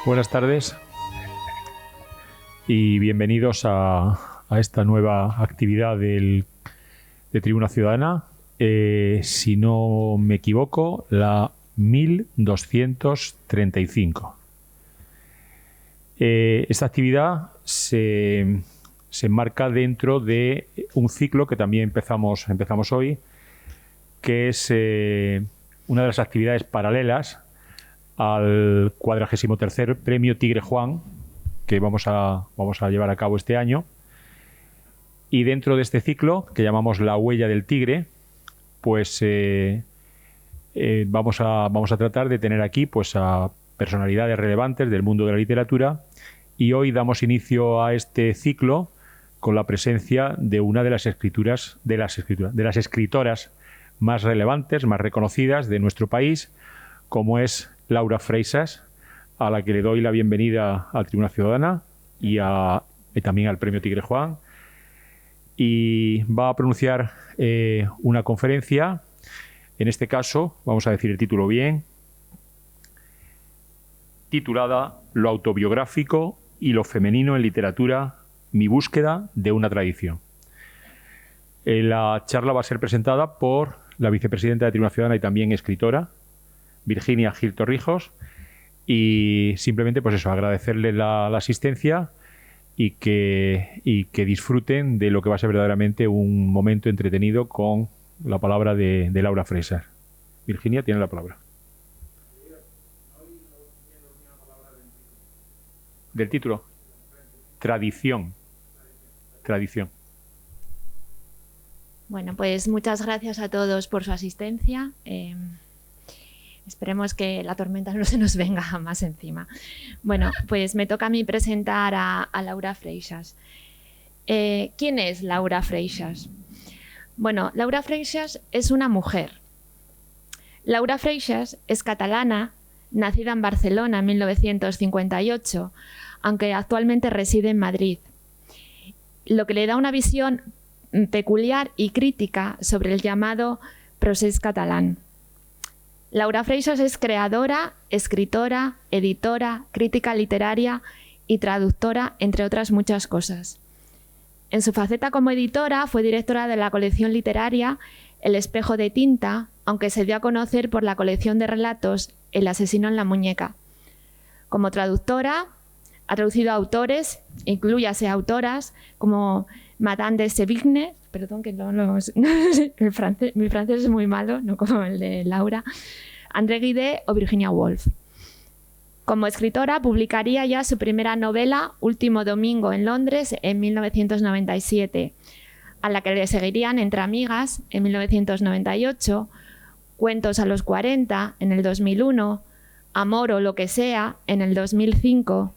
Buenas tardes y bienvenidos a esta nueva actividad de Tribuna Ciudadana. Si no me equivoco, la 1235. Esta actividad se enmarca dentro de un ciclo que también empezamos hoy, que es una de las actividades paralelas al 43º Premio Tigre Juan, que vamos a llevar a cabo este año. Y dentro de este ciclo, que llamamos La Huella del Tigre, pues vamos a tratar de tener aquí pues a personalidades relevantes del mundo de la literatura, y hoy damos inicio a este ciclo con la presencia de una de las escritoras más relevantes, más reconocidas de nuestro país, como es Laura Freixas, a la que le doy la bienvenida a Tribuna Ciudadana y también al Premio Tigre Juan. Y va a pronunciar una conferencia. En este caso, vamos a decir el título bien, titulada Lo autobiográfico y lo femenino en literatura, mi búsqueda de una tradición. La charla va a ser presentada por la vicepresidenta de Tribuna Ciudadana y también escritora, Virginia Gil Torrijos, y simplemente pues eso, agradecerle la asistencia y que disfruten de lo que va a ser verdaderamente un momento entretenido con la palabra de Laura Freixas. Virginia, tiene la palabra. Del título. Tradición. Bueno, pues muchas gracias a todos por su asistencia. Esperemos que la tormenta no se nos venga más encima. Bueno, pues me toca a mí presentar a Laura Freixas. ¿Quién es Laura Freixas? Bueno, Laura Freixas es una mujer. Laura Freixas es catalana, nacida en Barcelona en 1958, aunque actualmente reside en Madrid, lo que le da una visión peculiar y crítica sobre el llamado procés catalán. Laura Freixas es creadora, escritora, editora, crítica literaria y traductora, entre otras muchas cosas. En su faceta como editora fue directora de la colección literaria El espejo de tinta, aunque se dio a conocer por la colección de relatos El asesino en la muñeca. Como traductora, ha traducido a autores, inclúyase autoras, como Madame de Sévigné, perdón que mi francés es muy malo, no como el de Laura, André Gide o Virginia Woolf. Como escritora, publicaría ya su primera novela, Último domingo en Londres, en 1997, a la que le seguirían Entre amigas, en 1998, Cuentos a los 40, en el 2001, Amor o lo que sea, en el 2005,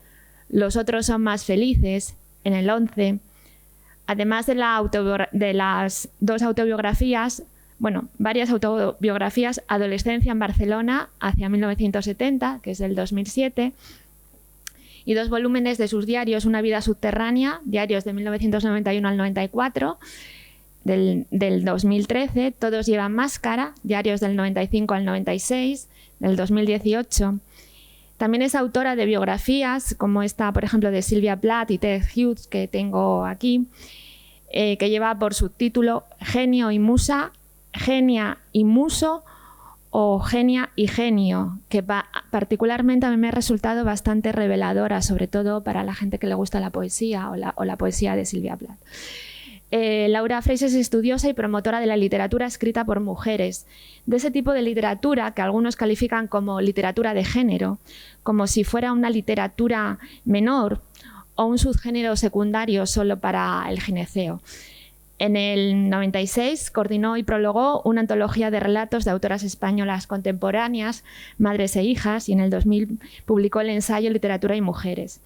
Los otros son más felices, en el 11, además de las dos autobiografías, varias autobiografías, Adolescencia en Barcelona, hacia 1970, que es del 2007, y dos volúmenes de sus diarios, Una vida subterránea, diarios de 1991 al 94, del 2013, Todos llevan máscara, diarios del 95 al 96, del 2018. También es autora de biografías, como esta, por ejemplo, de Sylvia Plath y Ted Hughes, que tengo aquí, que lleva por subtítulo Genio y Musa, Genia y Muso o Genia y Genio, que particularmente a mí me ha resultado bastante reveladora, sobre todo para la gente que le gusta la poesía o la poesía de Sylvia Plath. Laura Freixas es estudiosa y promotora de la literatura escrita por mujeres, de ese tipo de literatura que algunos califican como literatura de género, como si fuera una literatura menor o un subgénero secundario solo para el gineceo. En el 96 coordinó y prologó una antología de relatos de autoras españolas contemporáneas, Madres e hijas, y en el 2000 publicó el ensayo Literatura y mujeres.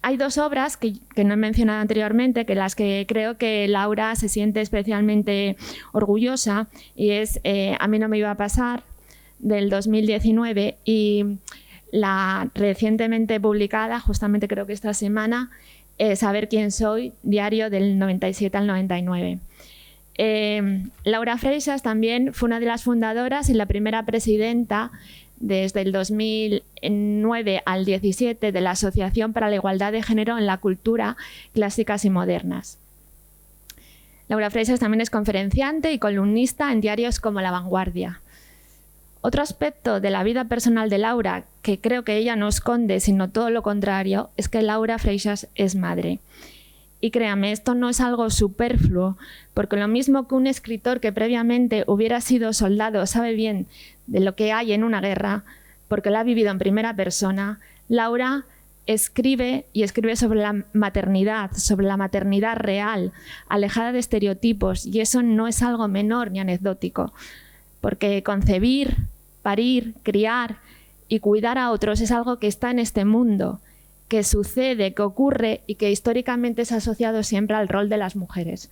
Hay dos obras que no he mencionado anteriormente, que las que creo que Laura se siente especialmente orgullosa, y es A mí no me iba a pasar, del 2019, y la recientemente publicada, justamente creo que esta semana, Saber quién soy, diario del 97 al 99. Laura Freixas también fue una de las fundadoras y la primera presidenta desde el 2009 al 2017 de la Asociación para la Igualdad de Género en la Cultura, Clásicas y Modernas. Laura Freixas también es conferenciante y columnista en diarios como La Vanguardia. Otro aspecto de la vida personal de Laura, que creo que ella no esconde, sino todo lo contrario, es que Laura Freixas es madre. Y créame, esto no es algo superfluo, porque lo mismo que un escritor que previamente hubiera sido soldado sabe bien de lo que hay en una guerra, porque lo ha vivido en primera persona, Laura escribe y escribe sobre la maternidad real, alejada de estereotipos, y eso no es algo menor ni anecdótico, porque concebir, parir, criar y cuidar a otros es algo que está en este mundo, que sucede, que ocurre y que históricamente es asociado siempre al rol de las mujeres.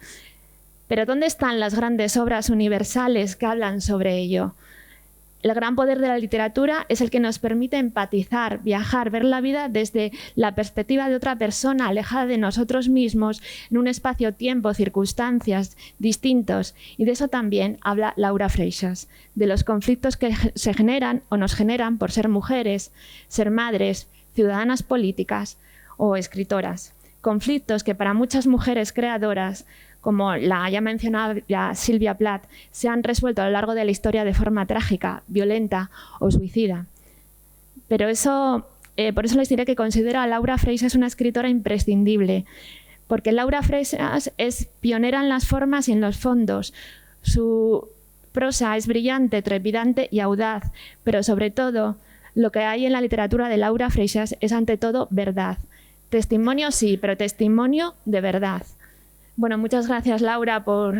Pero ¿dónde están las grandes obras universales que hablan sobre ello? El gran poder de la literatura es el que nos permite empatizar, viajar, ver la vida desde la perspectiva de otra persona, alejada de nosotros mismos, en un espacio-tiempo, circunstancias distintos. Y de eso también habla Laura Freixas, de los conflictos que se generan o nos generan por ser mujeres, ser madres, ciudadanas políticas o escritoras. Conflictos que para muchas mujeres creadoras, como la ya mencionada Silvia Plath, se han resuelto a lo largo de la historia de forma trágica, violenta o suicida. Pero por eso les diré que considero a Laura Freixas una escritora imprescindible, porque Laura Freixas es pionera en las formas y en los fondos. Su prosa es brillante, trepidante y audaz, pero sobre todo, lo que hay en la literatura de Laura Freixas es ante todo verdad. Testimonio sí, pero testimonio de verdad. Bueno, muchas gracias Laura por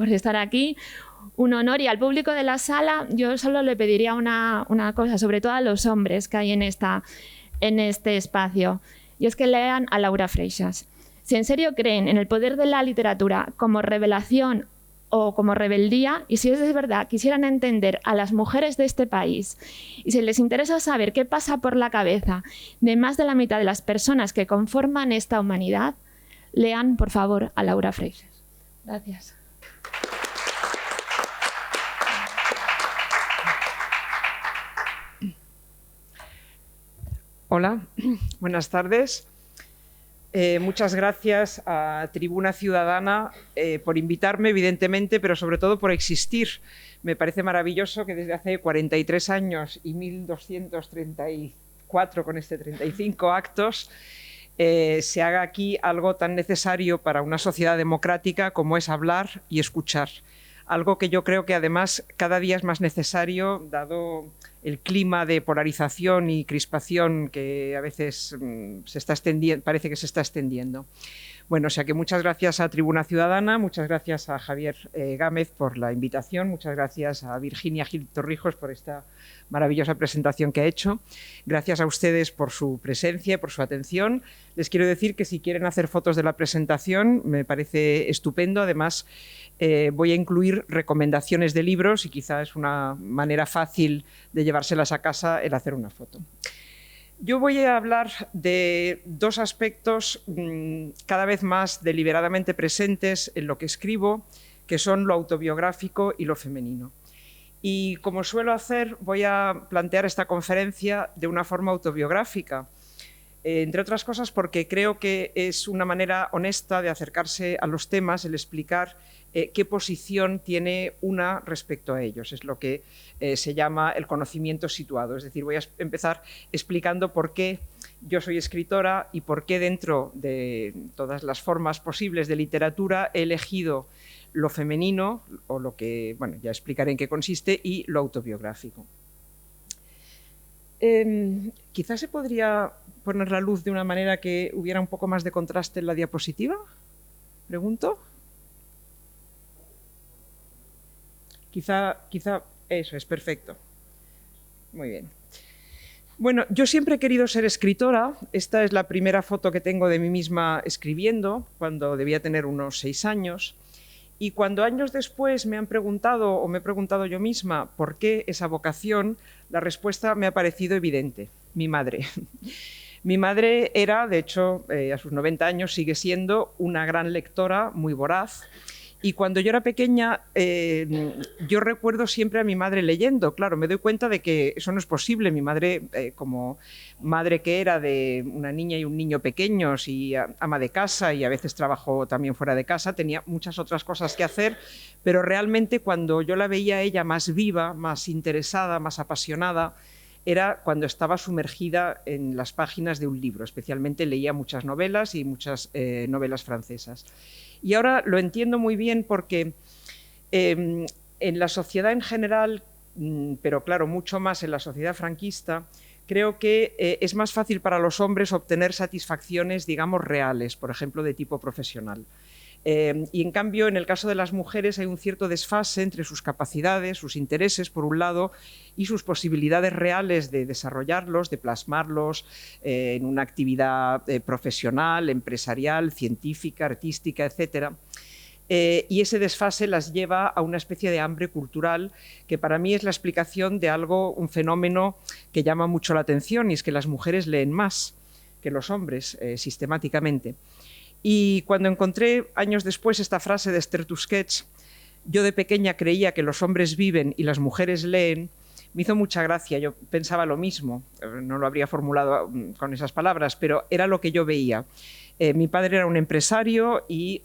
estar aquí. Un honor, y al público de la sala yo solo le pediría una cosa, sobre todo a los hombres que hay en este espacio, y es que lean a Laura Freixas. Si en serio creen en el poder de la literatura como revelación o como rebeldía, y si es verdad quisieran entender a las mujeres de este país, y si les interesa saber qué pasa por la cabeza de más de la mitad de las personas que conforman esta humanidad, lean, por favor, a Laura Freixas. Gracias. Hola, buenas tardes. Muchas gracias a Tribuna Ciudadana por invitarme, evidentemente, pero sobre todo por existir. Me parece maravilloso que desde hace 43 años y 1234, con 35 actos, se haga aquí algo tan necesario para una sociedad democrática como es hablar y escuchar. Algo que yo creo que además cada día es más necesario, dado el clima de polarización y crispación que a veces parece que se está extendiendo. Bueno, o sea que muchas gracias a Tribuna Ciudadana, muchas gracias a Javier Gámez por la invitación, muchas gracias a Virginia Gil Torrijos por esta maravillosa presentación que ha hecho. Gracias a ustedes por su presencia y por su atención. Les quiero decir que si quieren hacer fotos de la presentación, me parece estupendo. Además, voy a incluir recomendaciones de libros y quizá es una manera fácil de llevárselas a casa el hacer una foto. Yo voy a hablar de dos aspectos cada vez más deliberadamente presentes en lo que escribo, que son lo autobiográfico y lo femenino. Y como suelo hacer, voy a plantear esta conferencia de una forma autobiográfica, entre otras cosas porque creo que es una manera honesta de acercarse a los temas, el explicar qué posición tiene una respecto a ellos. Es lo que se llama el conocimiento situado. Es decir, voy a empezar explicando por qué yo soy escritora y por qué dentro de todas las formas posibles de literatura he elegido lo femenino, o lo que, bueno, ya explicaré en qué consiste, y lo autobiográfico. Quizás se podría poner la luz de una manera que hubiera un poco más de contraste en la diapositiva. ¿Pregunto? Quizá eso es perfecto. Muy bien. Bueno, yo siempre he querido ser escritora. Esta es la primera foto que tengo de mí misma escribiendo, cuando debía tener unos 6 años. Y cuando años después me han preguntado, o me he preguntado yo misma, por qué esa vocación, la respuesta me ha parecido evidente: mi madre. Mi madre era, de hecho, a sus 90 años sigue siendo una gran lectora, muy voraz, Y cuando yo era pequeña, yo recuerdo siempre a mi madre leyendo. Claro, me doy cuenta de que eso no es posible. Mi madre, como madre que era de una niña y un niño pequeños y ama de casa y a veces trabajó también fuera de casa, tenía muchas otras cosas que hacer, pero realmente cuando yo la veía a ella más viva, más interesada, más apasionada, era cuando estaba sumergida en las páginas de un libro. Especialmente leía muchas novelas y muchas novelas francesas. Y ahora lo entiendo muy bien porque en la sociedad en general, pero claro, mucho más en la sociedad franquista, creo que es más fácil para los hombres obtener satisfacciones, digamos, reales, por ejemplo, de tipo profesional. Y en cambio, en el caso de las mujeres hay un cierto desfase entre sus capacidades, sus intereses, por un lado, y sus posibilidades reales de desarrollarlos, de plasmarlos en una actividad profesional, empresarial, científica, artística, etc. Y ese desfase las lleva a una especie de hambre cultural que para mí es la explicación de algo, un fenómeno que llama mucho la atención, y es que las mujeres leen más que los hombres sistemáticamente. Y cuando encontré años después esta frase de Esther Tusquets, yo de pequeña creía que los hombres viven y las mujeres leen, me hizo mucha gracia. Yo pensaba lo mismo, no lo habría formulado con esas palabras, pero era lo que yo veía. Mi padre era un empresario y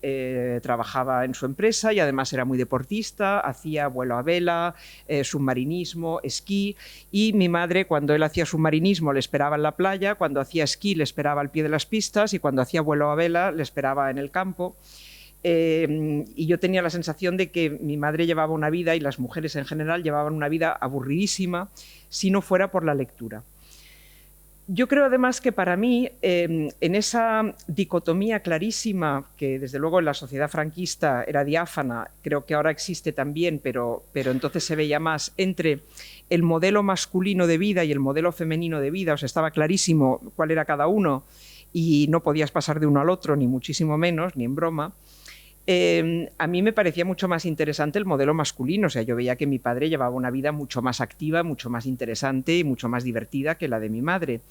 trabajaba en su empresa y además era muy deportista, hacía vuelo a vela, submarinismo, esquí, y mi madre, cuando él hacía submarinismo, le esperaba en la playa, cuando hacía esquí le esperaba al pie de las pistas y cuando hacía vuelo a vela le esperaba en el campo. Y yo tenía la sensación de que mi madre llevaba una vida, y las mujeres en general llevaban una vida aburridísima si no fuera por la lectura. Yo creo además que para mí, en esa dicotomía clarísima que desde luego en la sociedad franquista era diáfana, creo que ahora existe también, pero entonces se veía más, entre el modelo masculino de vida y el modelo femenino de vida, o sea, estaba clarísimo cuál era cada uno y no podías pasar de uno al otro, ni muchísimo menos, ni en broma. A mí me parecía mucho más interesante el modelo masculino. O sea, yo veía que mi padre llevaba una vida mucho más activa, mucho más interesante y mucho más divertida que la de mi madre.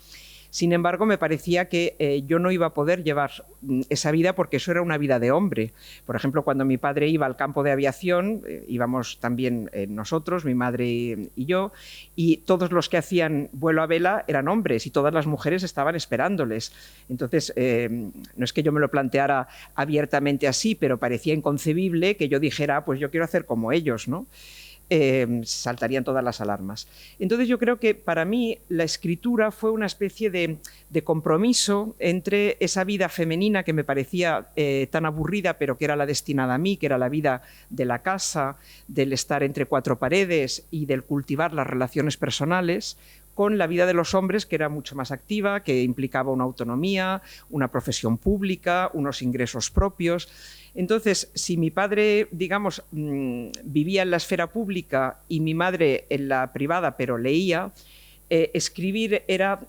Sin embargo, me parecía que yo no iba a poder llevar esa vida porque eso era una vida de hombre. Por ejemplo, cuando mi padre iba al campo de aviación, íbamos también nosotros, mi madre y yo, y todos los que hacían vuelo a vela eran hombres y todas las mujeres estaban esperándoles. Entonces, no es que yo me lo planteara abiertamente así, pero parecía inconcebible que yo dijera, pues yo quiero hacer como ellos, ¿no? Saltarían todas las alarmas. Entonces yo creo que para mí la escritura fue una especie de compromiso entre esa vida femenina que me parecía tan aburrida, pero que era la destinada a mí, que era la vida de la casa, del estar entre cuatro paredes y del cultivar las relaciones personales, con la vida de los hombres, que era mucho más activa, que implicaba una autonomía, una profesión pública, unos ingresos propios. Entonces, si mi padre, digamos, vivía en la esfera pública y mi madre en la privada, pero leía, escribir era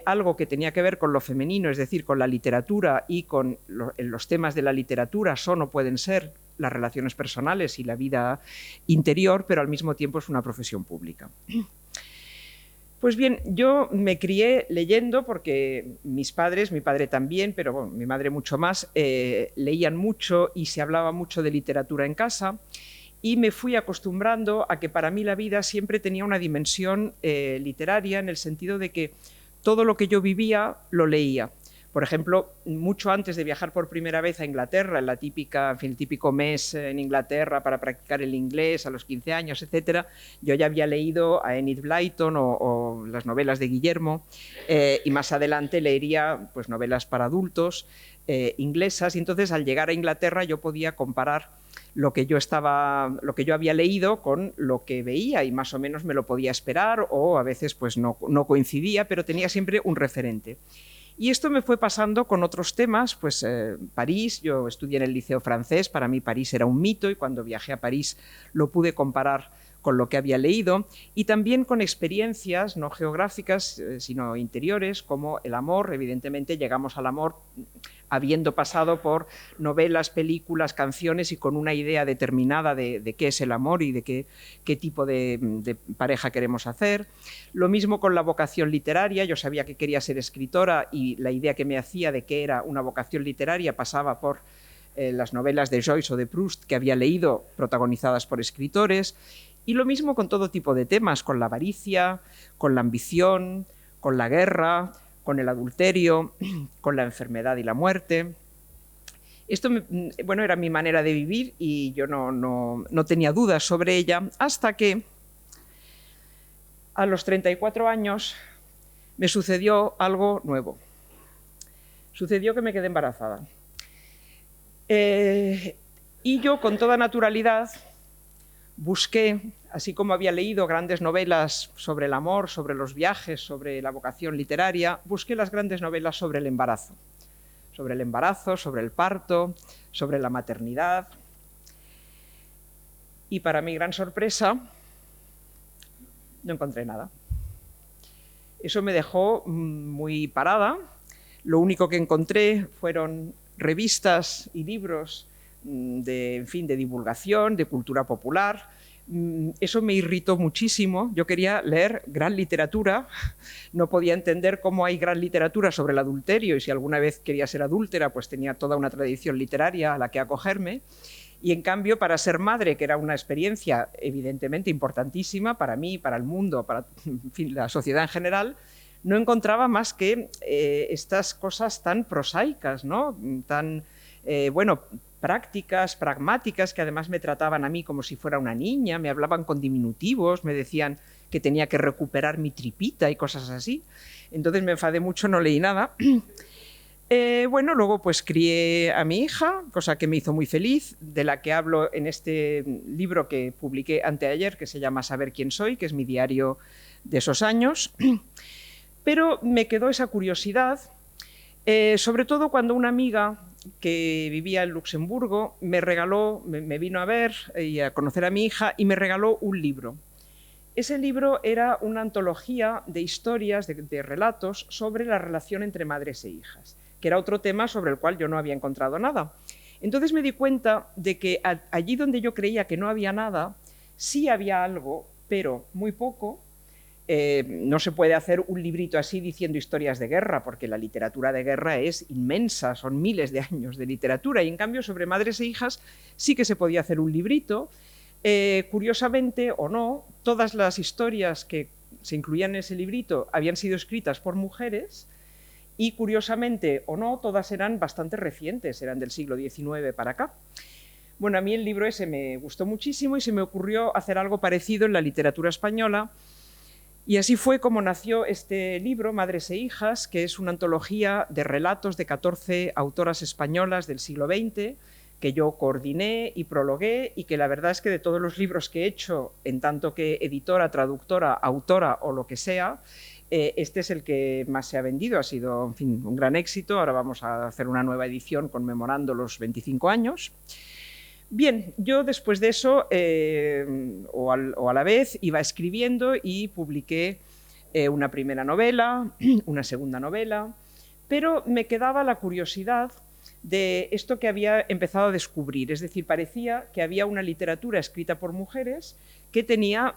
algo que tenía que ver con lo femenino, es decir, con la literatura, y con los temas de la literatura son o pueden ser las relaciones personales y la vida interior, pero al mismo tiempo es una profesión pública. Pues bien, yo me crié leyendo porque mis padres, mi padre también, pero bueno, mi madre mucho más, leían mucho y se hablaba mucho de literatura en casa, y me fui acostumbrando a que para mí la vida siempre tenía una dimensión literaria, en el sentido de que todo lo que yo vivía lo leía. Por ejemplo, mucho antes de viajar por primera vez a Inglaterra, en el típico mes en Inglaterra para practicar el inglés a los 15 años, etc., yo ya había leído a Enid Blyton o las novelas de Guillermo, y más adelante leería pues, novelas para adultos inglesas, y entonces al llegar a Inglaterra yo podía comparar lo que yo había leído con lo que veía, y más o menos me lo podía esperar, o a veces pues no coincidía, pero tenía siempre un referente. Y esto me fue pasando con otros temas, pues París, yo estudié en el Liceo francés, para mí París era un mito, y cuando viajé a París lo pude comparar con lo que había leído, y también con experiencias no geográficas, sino interiores, como el amor. Evidentemente llegamos al amor habiendo pasado por novelas, películas, canciones, y con una idea determinada de qué es el amor y de qué tipo de pareja queremos hacer. Lo mismo con la vocación literaria. Yo sabía que quería ser escritora, y la idea que me hacía de qué era una vocación literaria pasaba por las novelas de Joyce o de Proust que había leído, protagonizadas por escritores, y lo mismo con todo tipo de temas, con la avaricia, con la ambición, con la guerra, con el adulterio, con la enfermedad y la muerte. Esto bueno, era mi manera de vivir y yo no tenía dudas sobre ella, hasta que a los 34 años me sucedió algo nuevo. Sucedió que me quedé embarazada. Y yo, con toda naturalidad, busqué, así como había leído grandes novelas sobre el amor, sobre los viajes, sobre la vocación literaria, busqué las grandes novelas sobre el embarazo, sobre el parto, sobre la maternidad. Y para mi gran sorpresa, no encontré nada. Eso me dejó muy parada. Lo único que encontré fueron revistas y libros de divulgación, de cultura popular. Eso me irritó muchísimo. Yo quería leer gran literatura, no podía entender cómo hay gran literatura sobre el adulterio, y si alguna vez quería ser adúltera, pues tenía toda una tradición literaria a la que acogerme. Y en cambio, para ser madre, que era una experiencia evidentemente importantísima para mí, para el mundo, para la sociedad en general, no encontraba más que estas cosas tan prosaicas, ¿no? Tan, prácticas, pragmáticas, que además me trataban a mí como si fuera una niña, me hablaban con diminutivos, me decían que tenía que recuperar mi tripita y cosas así. Entonces me enfadé mucho, no leí nada. Luego pues crié a mi hija, cosa que me hizo muy feliz, de la que hablo en este libro que publiqué anteayer, que se llama Saber quién soy, que es mi diario de esos años. Pero me quedó esa curiosidad, sobre todo cuando una amiga que vivía en Luxemburgo me vino a ver y a conocer a mi hija y me regaló un libro. Ese libro era una antología de historias, de relatos sobre la relación entre madres e hijas, que era otro tema sobre el cual yo no había encontrado nada. Entonces me di cuenta de que allí donde yo creía que no había nada, sí había algo, pero muy poco. No se puede hacer un librito así diciendo historias de guerra, porque la literatura de guerra es inmensa, son miles de años de literatura, y en cambio sobre madres e hijas sí que se podía hacer un librito. Curiosamente o no, todas las historias que se incluían en ese librito habían sido escritas por mujeres, y curiosamente o no, todas eran bastante recientes, eran del siglo XIX para acá. Bueno, a mí el libro ese me gustó muchísimo y se me ocurrió hacer algo parecido en la literatura española, y así fue como nació este libro, Madres e hijas, que es una antología de relatos de 14 autoras españolas del siglo XX, que yo coordiné y prologué, y que la verdad es que de todos los libros que he hecho, en tanto que editora, traductora, autora o lo que sea, este es el que más se ha vendido, ha sido, en fin, un gran éxito. Ahora vamos a hacer una nueva edición conmemorando los 25 años. Bien, yo después de eso, o a la vez, iba escribiendo y publiqué una primera novela, una segunda novela, pero me quedaba la curiosidad de esto que había empezado a descubrir. Es decir, parecía que había una literatura escrita por mujeres que tenía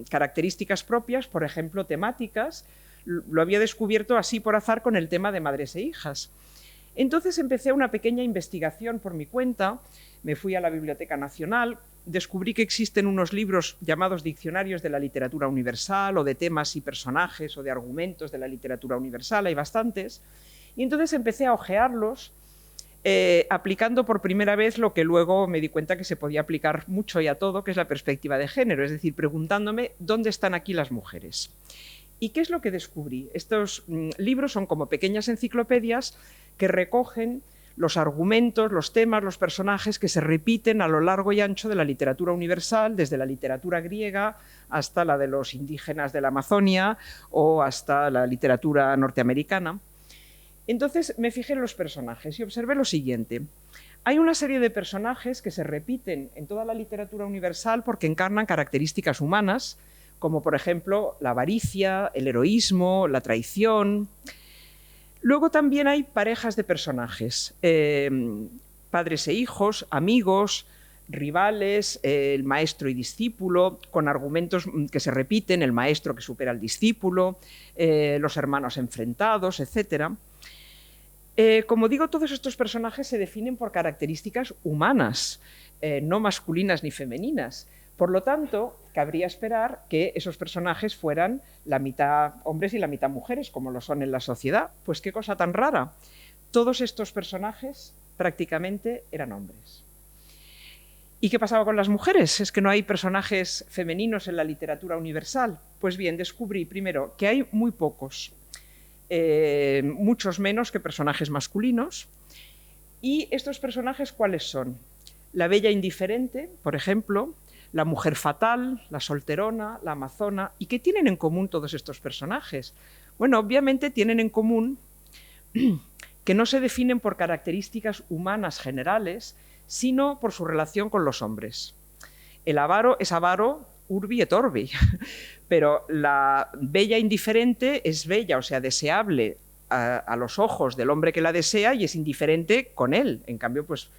características propias, por ejemplo, temáticas. Lo había descubierto así por azar con el tema de madres e hijas. Entonces empecé una pequeña investigación por mi cuenta, me fui a la Biblioteca Nacional, descubrí que existen unos libros llamados diccionarios de la literatura universal, o de temas y personajes, o de argumentos de la literatura universal, hay bastantes, y entonces empecé a hojearlos, aplicando por primera vez lo que luego me di cuenta que se podía aplicar mucho y a todo, que es la perspectiva de género, es decir, preguntándome dónde están aquí las mujeres. ¿Y qué es lo que descubrí? Estos libros son como pequeñas enciclopedias que recogen los argumentos, los temas, los personajes que se repiten a lo largo y ancho de la literatura universal, desde la literatura griega hasta la de los indígenas de la Amazonia o hasta la literatura norteamericana. Entonces me fijé en los personajes y observé lo siguiente. Hay una serie de personajes que se repiten en toda la literatura universal porque encarnan características humanas, como por ejemplo la avaricia, el heroísmo, la traición. Luego también hay parejas de personajes, padres e hijos, amigos, rivales, el maestro y discípulo, con argumentos que se repiten, el maestro que supera al discípulo, los hermanos enfrentados, etc. Como digo, todos estos personajes se definen por características humanas, no masculinas ni femeninas. Por lo tanto, cabría esperar que esos personajes fueran la mitad hombres y la mitad mujeres, como lo son en la sociedad. Pues qué cosa tan rara. Todos estos personajes prácticamente eran hombres. ¿Y qué pasaba con las mujeres? ¿Es que no hay personajes femeninos en la literatura universal? Pues bien, descubrí primero que hay muy pocos, muchos menos que personajes masculinos. ¿Y estos personajes cuáles son? La bella indiferente, por ejemplo, la mujer fatal, la solterona, la amazona. ¿Y qué tienen en común todos estos personajes? Bueno, obviamente tienen en común que no se definen por características humanas generales, sino por su relación con los hombres. El avaro es avaro urbi et orbi, pero la bella indiferente es bella, o sea, deseable a los ojos del hombre que la desea y es indiferente con él. En cambio, pues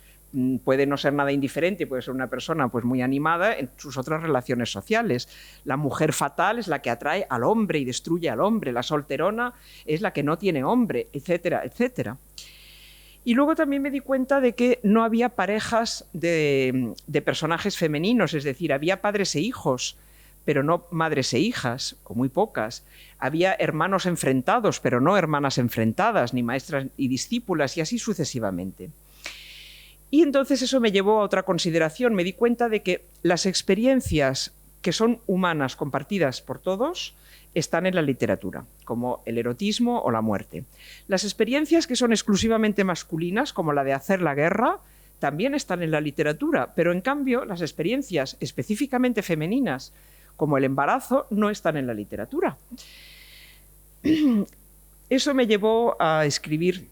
puede no ser nada indiferente, puede ser una persona pues muy animada en sus otras relaciones sociales. La mujer fatal es la que atrae al hombre y destruye al hombre. La solterona es la que no tiene hombre, etcétera, etcétera. Y luego también me di cuenta de que no había parejas de personajes femeninos, es decir, había padres e hijos, pero no madres e hijas, o muy pocas. Había hermanos enfrentados, pero no hermanas enfrentadas, ni maestras y discípulas, y así sucesivamente. Y entonces eso me llevó a otra consideración. Me di cuenta de que las experiencias que son humanas, compartidas por todos, están en la literatura, como el erotismo o la muerte. Las experiencias que son exclusivamente masculinas, como la de hacer la guerra, también están en la literatura, pero en cambio las experiencias específicamente femeninas, como el embarazo, no están en la literatura. Eso me llevó a escribir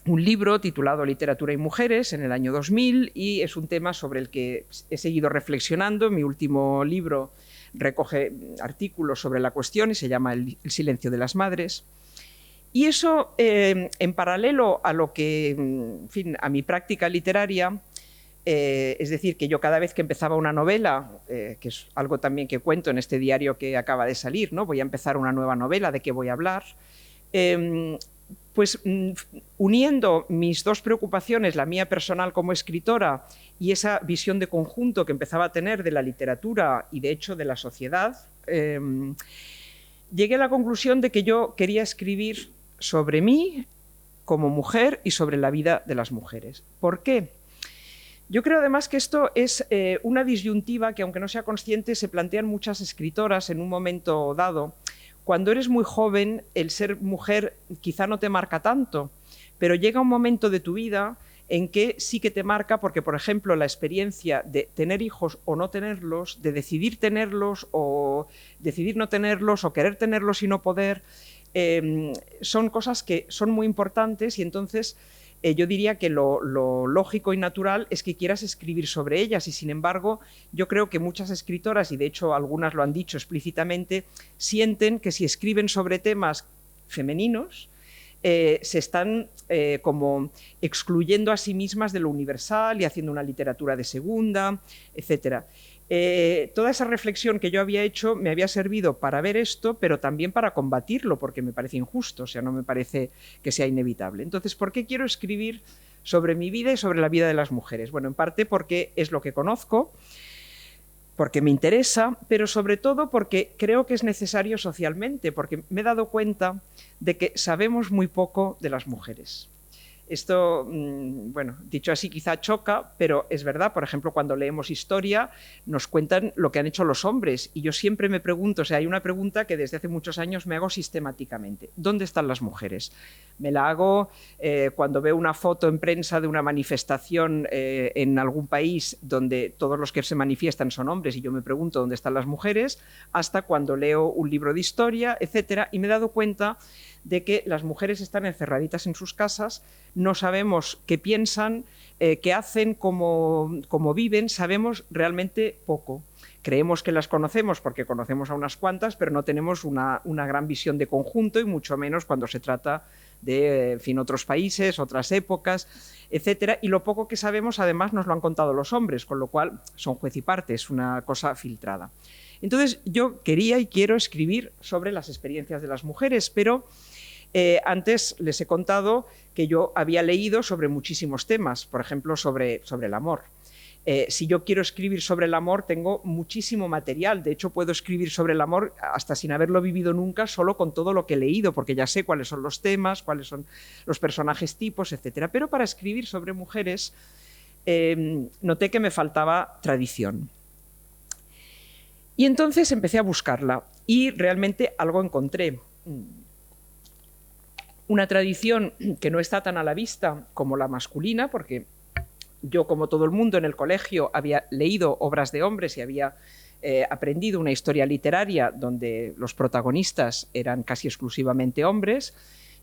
un libro titulado Literatura y Mujeres en el año 2000 y es un tema sobre el que he seguido reflexionando. Mi último libro recoge artículos sobre la cuestión y se llama El silencio de las madres. Y eso, en paralelo a lo que, en fin, a mi práctica literaria, es decir, que yo cada vez que empezaba una novela, que es algo también que cuento en este diario que acaba de salir, ¿no? Voy a empezar una nueva novela, ¿de qué voy a hablar? Pues uniendo mis dos preocupaciones, la mía personal como escritora y esa visión de conjunto que empezaba a tener de la literatura y de hecho de la sociedad, llegué a la conclusión de que yo quería escribir sobre mí como mujer y sobre la vida de las mujeres. ¿Por qué? Yo creo además que esto es una disyuntiva que, aunque no sea consciente, se plantean muchas escritoras en un momento dado. Cuando eres muy joven, el ser mujer quizá no te marca tanto, pero llega un momento de tu vida en que sí que te marca porque, por ejemplo, la experiencia de tener hijos o no tenerlos, de decidir tenerlos o decidir no tenerlos o querer tenerlos y no poder, son cosas que son muy importantes y entonces yo diría que lo lógico y natural es que quieras escribir sobre ellas y, sin embargo, yo creo que muchas escritoras, y de hecho algunas lo han dicho explícitamente, sienten que si escriben sobre temas femeninos se están como excluyendo a sí mismas de lo universal y haciendo una literatura de segunda, etcétera. Toda esa reflexión que yo había hecho me había servido para ver esto, pero también para combatirlo, porque me parece injusto, o sea, no me parece que sea inevitable. Entonces, ¿por qué quiero escribir sobre mi vida y sobre la vida de las mujeres? Bueno, en parte porque es lo que conozco, porque me interesa, pero sobre todo porque creo que es necesario socialmente, porque me he dado cuenta de que sabemos muy poco de las mujeres. Esto, bueno, dicho así quizá choca, pero es verdad. Por ejemplo, cuando leemos historia nos cuentan lo que han hecho los hombres y yo siempre me pregunto, o sea, hay una pregunta que desde hace muchos años me hago sistemáticamente. ¿Dónde están las mujeres? Me la hago cuando veo una foto en prensa de una manifestación en algún país donde todos los que se manifiestan son hombres y yo me pregunto dónde están las mujeres, hasta cuando leo un libro de historia, etcétera, y me he dado cuenta de que las mujeres están encerraditas en sus casas, no sabemos qué piensan, qué hacen, cómo viven, sabemos realmente poco. Creemos que las conocemos porque conocemos a unas cuantas, pero no tenemos una gran visión de conjunto y mucho menos cuando se trata de, en fin, otros países, otras épocas, etcétera. Y lo poco que sabemos, además, nos lo han contado los hombres, con lo cual son juez y parte, es una cosa filtrada. Entonces, yo quería y quiero escribir sobre las experiencias de las mujeres, pero Antes les he contado que yo había leído sobre muchísimos temas, por ejemplo, sobre el amor. Si yo quiero escribir sobre el amor, tengo muchísimo material. De hecho, puedo escribir sobre el amor hasta sin haberlo vivido nunca, solo con todo lo que he leído, porque ya sé cuáles son los temas, cuáles son los personajes tipos, etc. Pero para escribir sobre mujeres, noté que me faltaba tradición. Y entonces empecé a buscarla y realmente algo encontré. Una tradición que no está tan a la vista como la masculina, porque yo, como todo el mundo en el colegio, había leído obras de hombres y había aprendido una historia literaria donde los protagonistas eran casi exclusivamente hombres,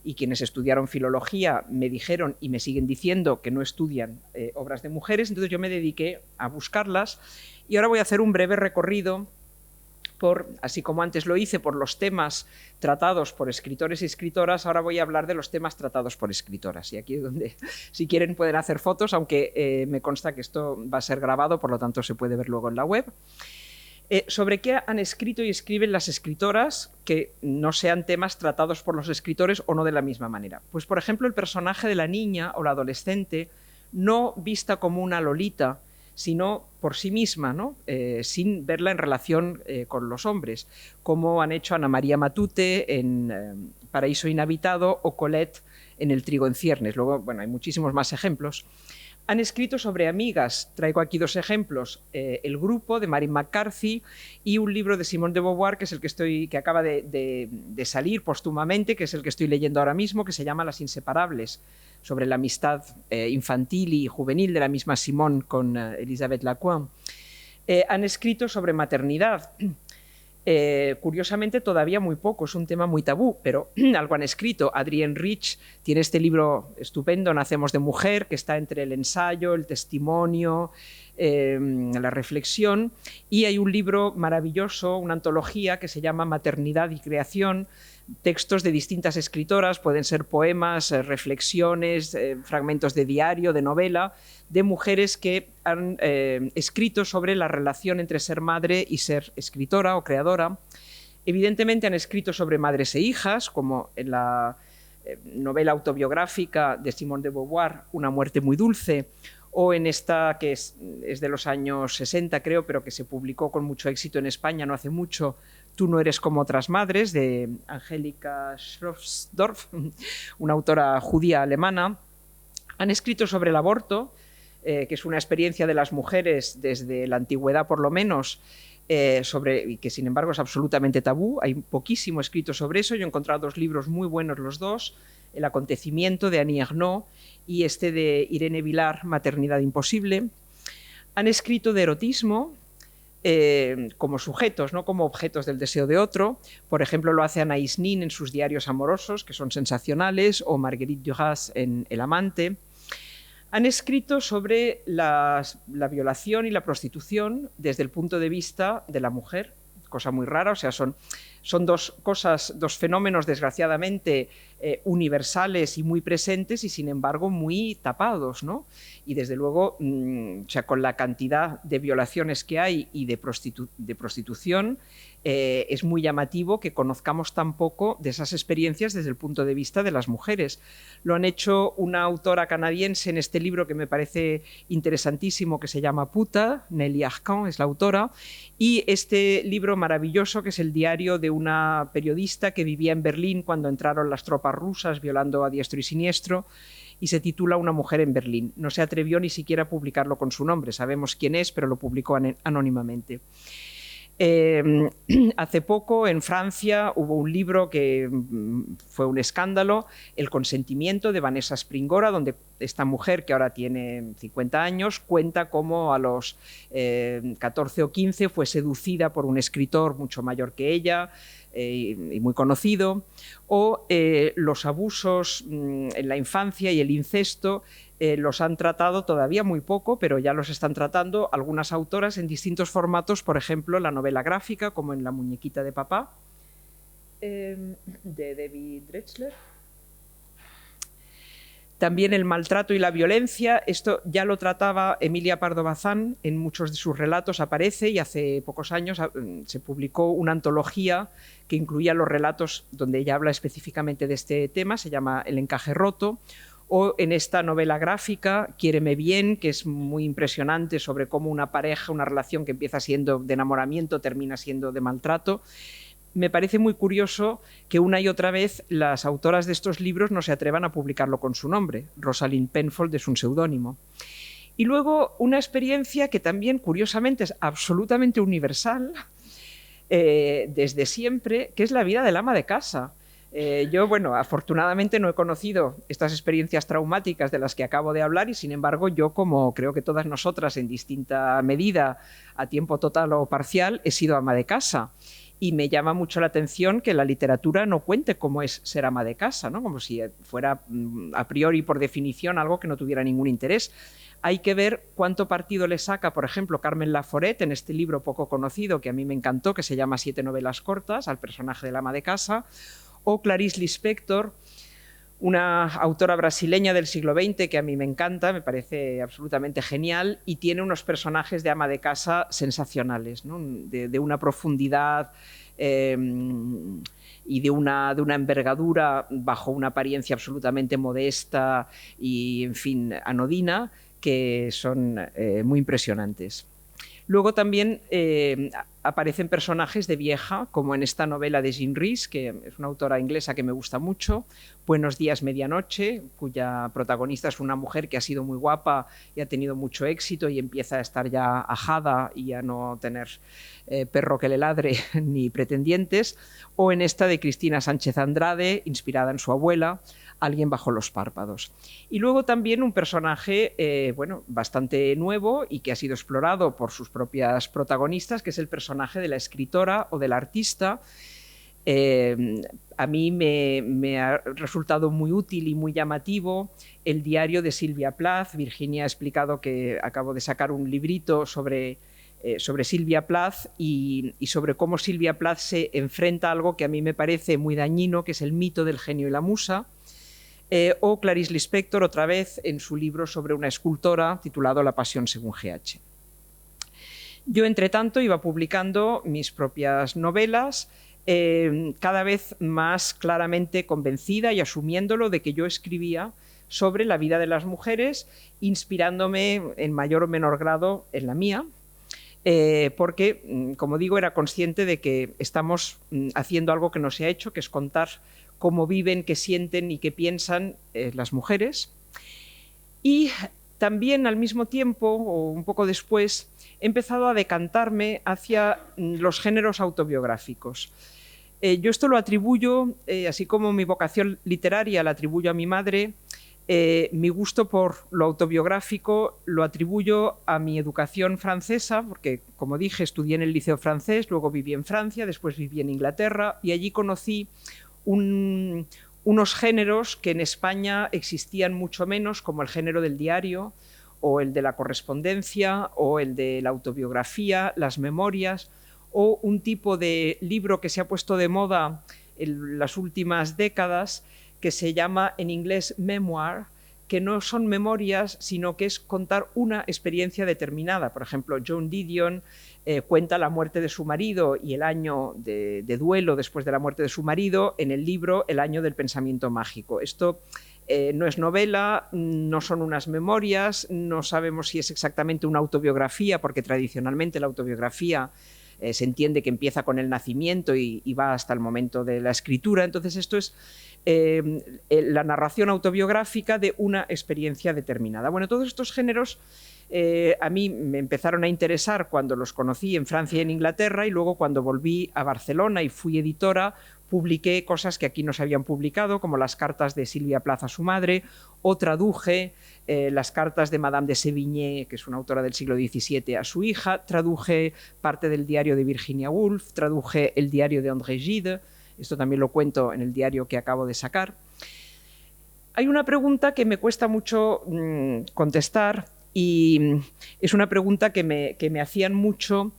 y quienes estudiaron filología me dijeron y me siguen diciendo que no estudian obras de mujeres. Entonces yo me dediqué a buscarlas y ahora voy a hacer un breve recorrido así como antes lo hice, por los temas tratados por escritores y escritoras, ahora voy a hablar de los temas tratados por escritoras. Y aquí es donde, si quieren, pueden hacer fotos, aunque me consta que esto va a ser grabado, por lo tanto se puede ver luego en la web. Sobre qué han escrito y escriben las escritoras que no sean temas tratados por los escritores o no de la misma manera. Pues, por ejemplo, el personaje de la niña o la adolescente, no vista como una Lolita, sino por sí misma, ¿no? Sin verla en relación con los hombres, como han hecho Ana María Matute en Paraíso Inhabitado o Colette en El trigo en ciernes. Luego, bueno, hay muchísimos más ejemplos. Han escrito sobre amigas, traigo aquí dos ejemplos, El grupo de Mary McCarthy y un libro de Simone de Beauvoir, que es el que acaba de salir póstumamente, que es el que estoy leyendo ahora mismo, que se llama Las inseparables, sobre la amistad infantil y juvenil de la misma Simone con Elisabeth Lacoin. Han escrito sobre maternidad. Curiosamente, todavía muy poco, es un tema muy tabú, pero algo han escrito. Adrienne Rich tiene este libro estupendo, Nacemos de mujer, que está entre el ensayo, el testimonio, la reflexión, y hay un libro maravilloso, una antología que se llama Maternidad y creación, textos de distintas escritoras, pueden ser poemas, reflexiones, fragmentos de diario, de novela, de mujeres que han escrito sobre la relación entre ser madre y ser escritora o creadora. Evidentemente han escrito sobre madres e hijas, como en la novela autobiográfica de Simone de Beauvoir, Una muerte muy dulce, o en esta que es de los años 60, creo, pero que se publicó con mucho éxito en España no hace mucho, Tú no eres como otras madres, de Angélica Schroffsdorf, una autora judía alemana. Han escrito sobre el aborto, que es una experiencia de las mujeres desde la antigüedad por lo menos, y que sin embargo es absolutamente tabú. Hay poquísimo escrito sobre eso. Yo he encontrado dos libros muy buenos los dos, El acontecimiento de Annie Ernaux y este de Irene Vilar, Maternidad imposible. Han escrito de erotismo, como sujetos, no como objetos del deseo de otro. Por ejemplo, lo hace Anaïs Nin en sus diarios amorosos, que son sensacionales, o Marguerite Duras en El amante. Han escrito sobre la violación y la prostitución desde el punto de vista de la mujer, cosa muy rara, o sea, son dos fenómenos desgraciadamente universales y muy presentes y sin embargo muy tapados, ¿no? Y desde luego, o sea, con la cantidad de violaciones que hay y de prostitución, es muy llamativo que conozcamos tan poco de esas experiencias desde el punto de vista de las mujeres. Lo han hecho una autora canadiense en este libro que me parece interesantísimo, que se llama Puta, Nelly Arcan es la autora, y este libro maravilloso que es el diario de una periodista que vivía en Berlín cuando entraron las tropas rusas violando a diestro y siniestro, y se titula Una mujer en Berlín. No se atrevió ni siquiera a publicarlo con su nombre, sabemos quién es, pero lo publicó anónimamente. Hace poco en Francia hubo un libro que fue un escándalo, El consentimiento, de Vanessa Springora, donde esta mujer, que ahora tiene 50 años, cuenta cómo a los 14 o 15 fue seducida por un escritor mucho mayor que ella y muy conocido, o los abusos en la infancia y el incesto. Los han tratado todavía muy poco, pero ya los están tratando algunas autoras en distintos formatos, por ejemplo, la novela gráfica, como en La muñequita de papá, de Debbie Drexler. También el maltrato y la violencia, esto ya lo trataba Emilia Pardo Bazán, en muchos de sus relatos aparece, y hace pocos años se publicó una antología que incluía los relatos donde ella habla específicamente de este tema, se llama El encaje roto, o en esta novela gráfica, Quiéreme bien, que es muy impresionante sobre cómo una pareja, una relación que empieza siendo de enamoramiento, termina siendo de maltrato. Me parece muy curioso que una y otra vez las autoras de estos libros no se atrevan a publicarlo con su nombre. Rosalind Penfold es un seudónimo. Y luego una experiencia que también, curiosamente, es absolutamente universal desde siempre, que es la vida del ama de casa. Yo, bueno, afortunadamente no he conocido estas experiencias traumáticas de las que acabo de hablar y, sin embargo, yo, como creo que todas nosotras en distinta medida, a tiempo total o parcial, he sido ama de casa. Y me llama mucho la atención que la literatura no cuente cómo es ser ama de casa, ¿no? Como si fuera a priori, por definición, algo que no tuviera ningún interés. Hay que ver cuánto partido le saca, por ejemplo, Carmen Laforet en este libro poco conocido que a mí me encantó, que se llama 7 novelas cortas, al personaje del ama de casa, o Clarice Lispector, una autora brasileña del siglo XX que a mí me encanta, me parece absolutamente genial y tiene unos personajes de ama de casa sensacionales, ¿no? de una profundidad y de una envergadura bajo una apariencia absolutamente modesta y, en fin, anodina, que son muy impresionantes. Luego también aparecen personajes de vieja, como en esta novela de Jean Rhys, que es una autora inglesa que me gusta mucho, Buenos días, medianoche, cuya protagonista es una mujer que ha sido muy guapa y ha tenido mucho éxito y empieza a estar ya ajada y a no tener perro que le ladre ni pretendientes, o en esta de Cristina Sánchez Andrade, inspirada en su abuela, Alguien bajo los párpados. Y luego también un personaje bueno, bastante nuevo y que ha sido explorado por sus propias protagonistas, que es el personaje de la escritora o del artista. A mí me ha resultado muy útil y muy llamativo el diario de Silvia Plath. Virginia ha explicado que acabo de sacar un librito sobre Silvia Plath y sobre cómo Silvia Plath se enfrenta a algo que a mí me parece muy dañino, que es el mito del genio y la musa. O Clarice Lispector, otra vez, en su libro sobre una escultora titulado La pasión según G.H. Yo, entre tanto, iba publicando mis propias novelas, cada vez más claramente convencida y asumiéndolo de que yo escribía sobre la vida de las mujeres, inspirándome en mayor o menor grado en la mía, porque, como digo, era consciente de que estamos haciendo algo que no se ha hecho, que es contar cómo viven, qué sienten y qué piensan las mujeres. Y también, al mismo tiempo, o un poco después, he empezado a decantarme hacia los géneros autobiográficos. Yo esto lo atribuyo, así como mi vocación literaria la atribuyo a mi madre, mi gusto por lo autobiográfico lo atribuyo a mi educación francesa, porque, como dije, estudié en el liceo francés, luego viví en Francia, después viví en Inglaterra y allí conocí unos géneros que en España existían mucho menos, como el género del diario o el de la correspondencia o el de la autobiografía, las memorias, o un tipo de libro que se ha puesto de moda en las últimas décadas que se llama en inglés memoir, que no son memorias, sino que es contar una experiencia determinada. Por ejemplo, Joan Didion cuenta la muerte de su marido y el año de duelo después de la muerte de su marido en el libro El año del pensamiento mágico. Esto no es novela, no son unas memorias, no sabemos si es exactamente una autobiografía, porque tradicionalmente la autobiografía se entiende que empieza con el nacimiento y va hasta el momento de la escritura. Entonces esto es la narración autobiográfica de una experiencia determinada. Bueno, todos estos géneros a mí me empezaron a interesar cuando los conocí en Francia y en Inglaterra, y luego cuando volví a Barcelona y fui editora, publiqué cosas que aquí no se habían publicado, como las cartas de Silvia Plath a su madre, o traduje las cartas de Madame de Sévigné, que es una autora del siglo XVII, a su hija, traduje parte del diario de Virginia Woolf, traduje el diario de André Gide. Esto también lo cuento en el diario que acabo de sacar. Hay una pregunta que me cuesta mucho contestar, Y es una pregunta que me hacían mucho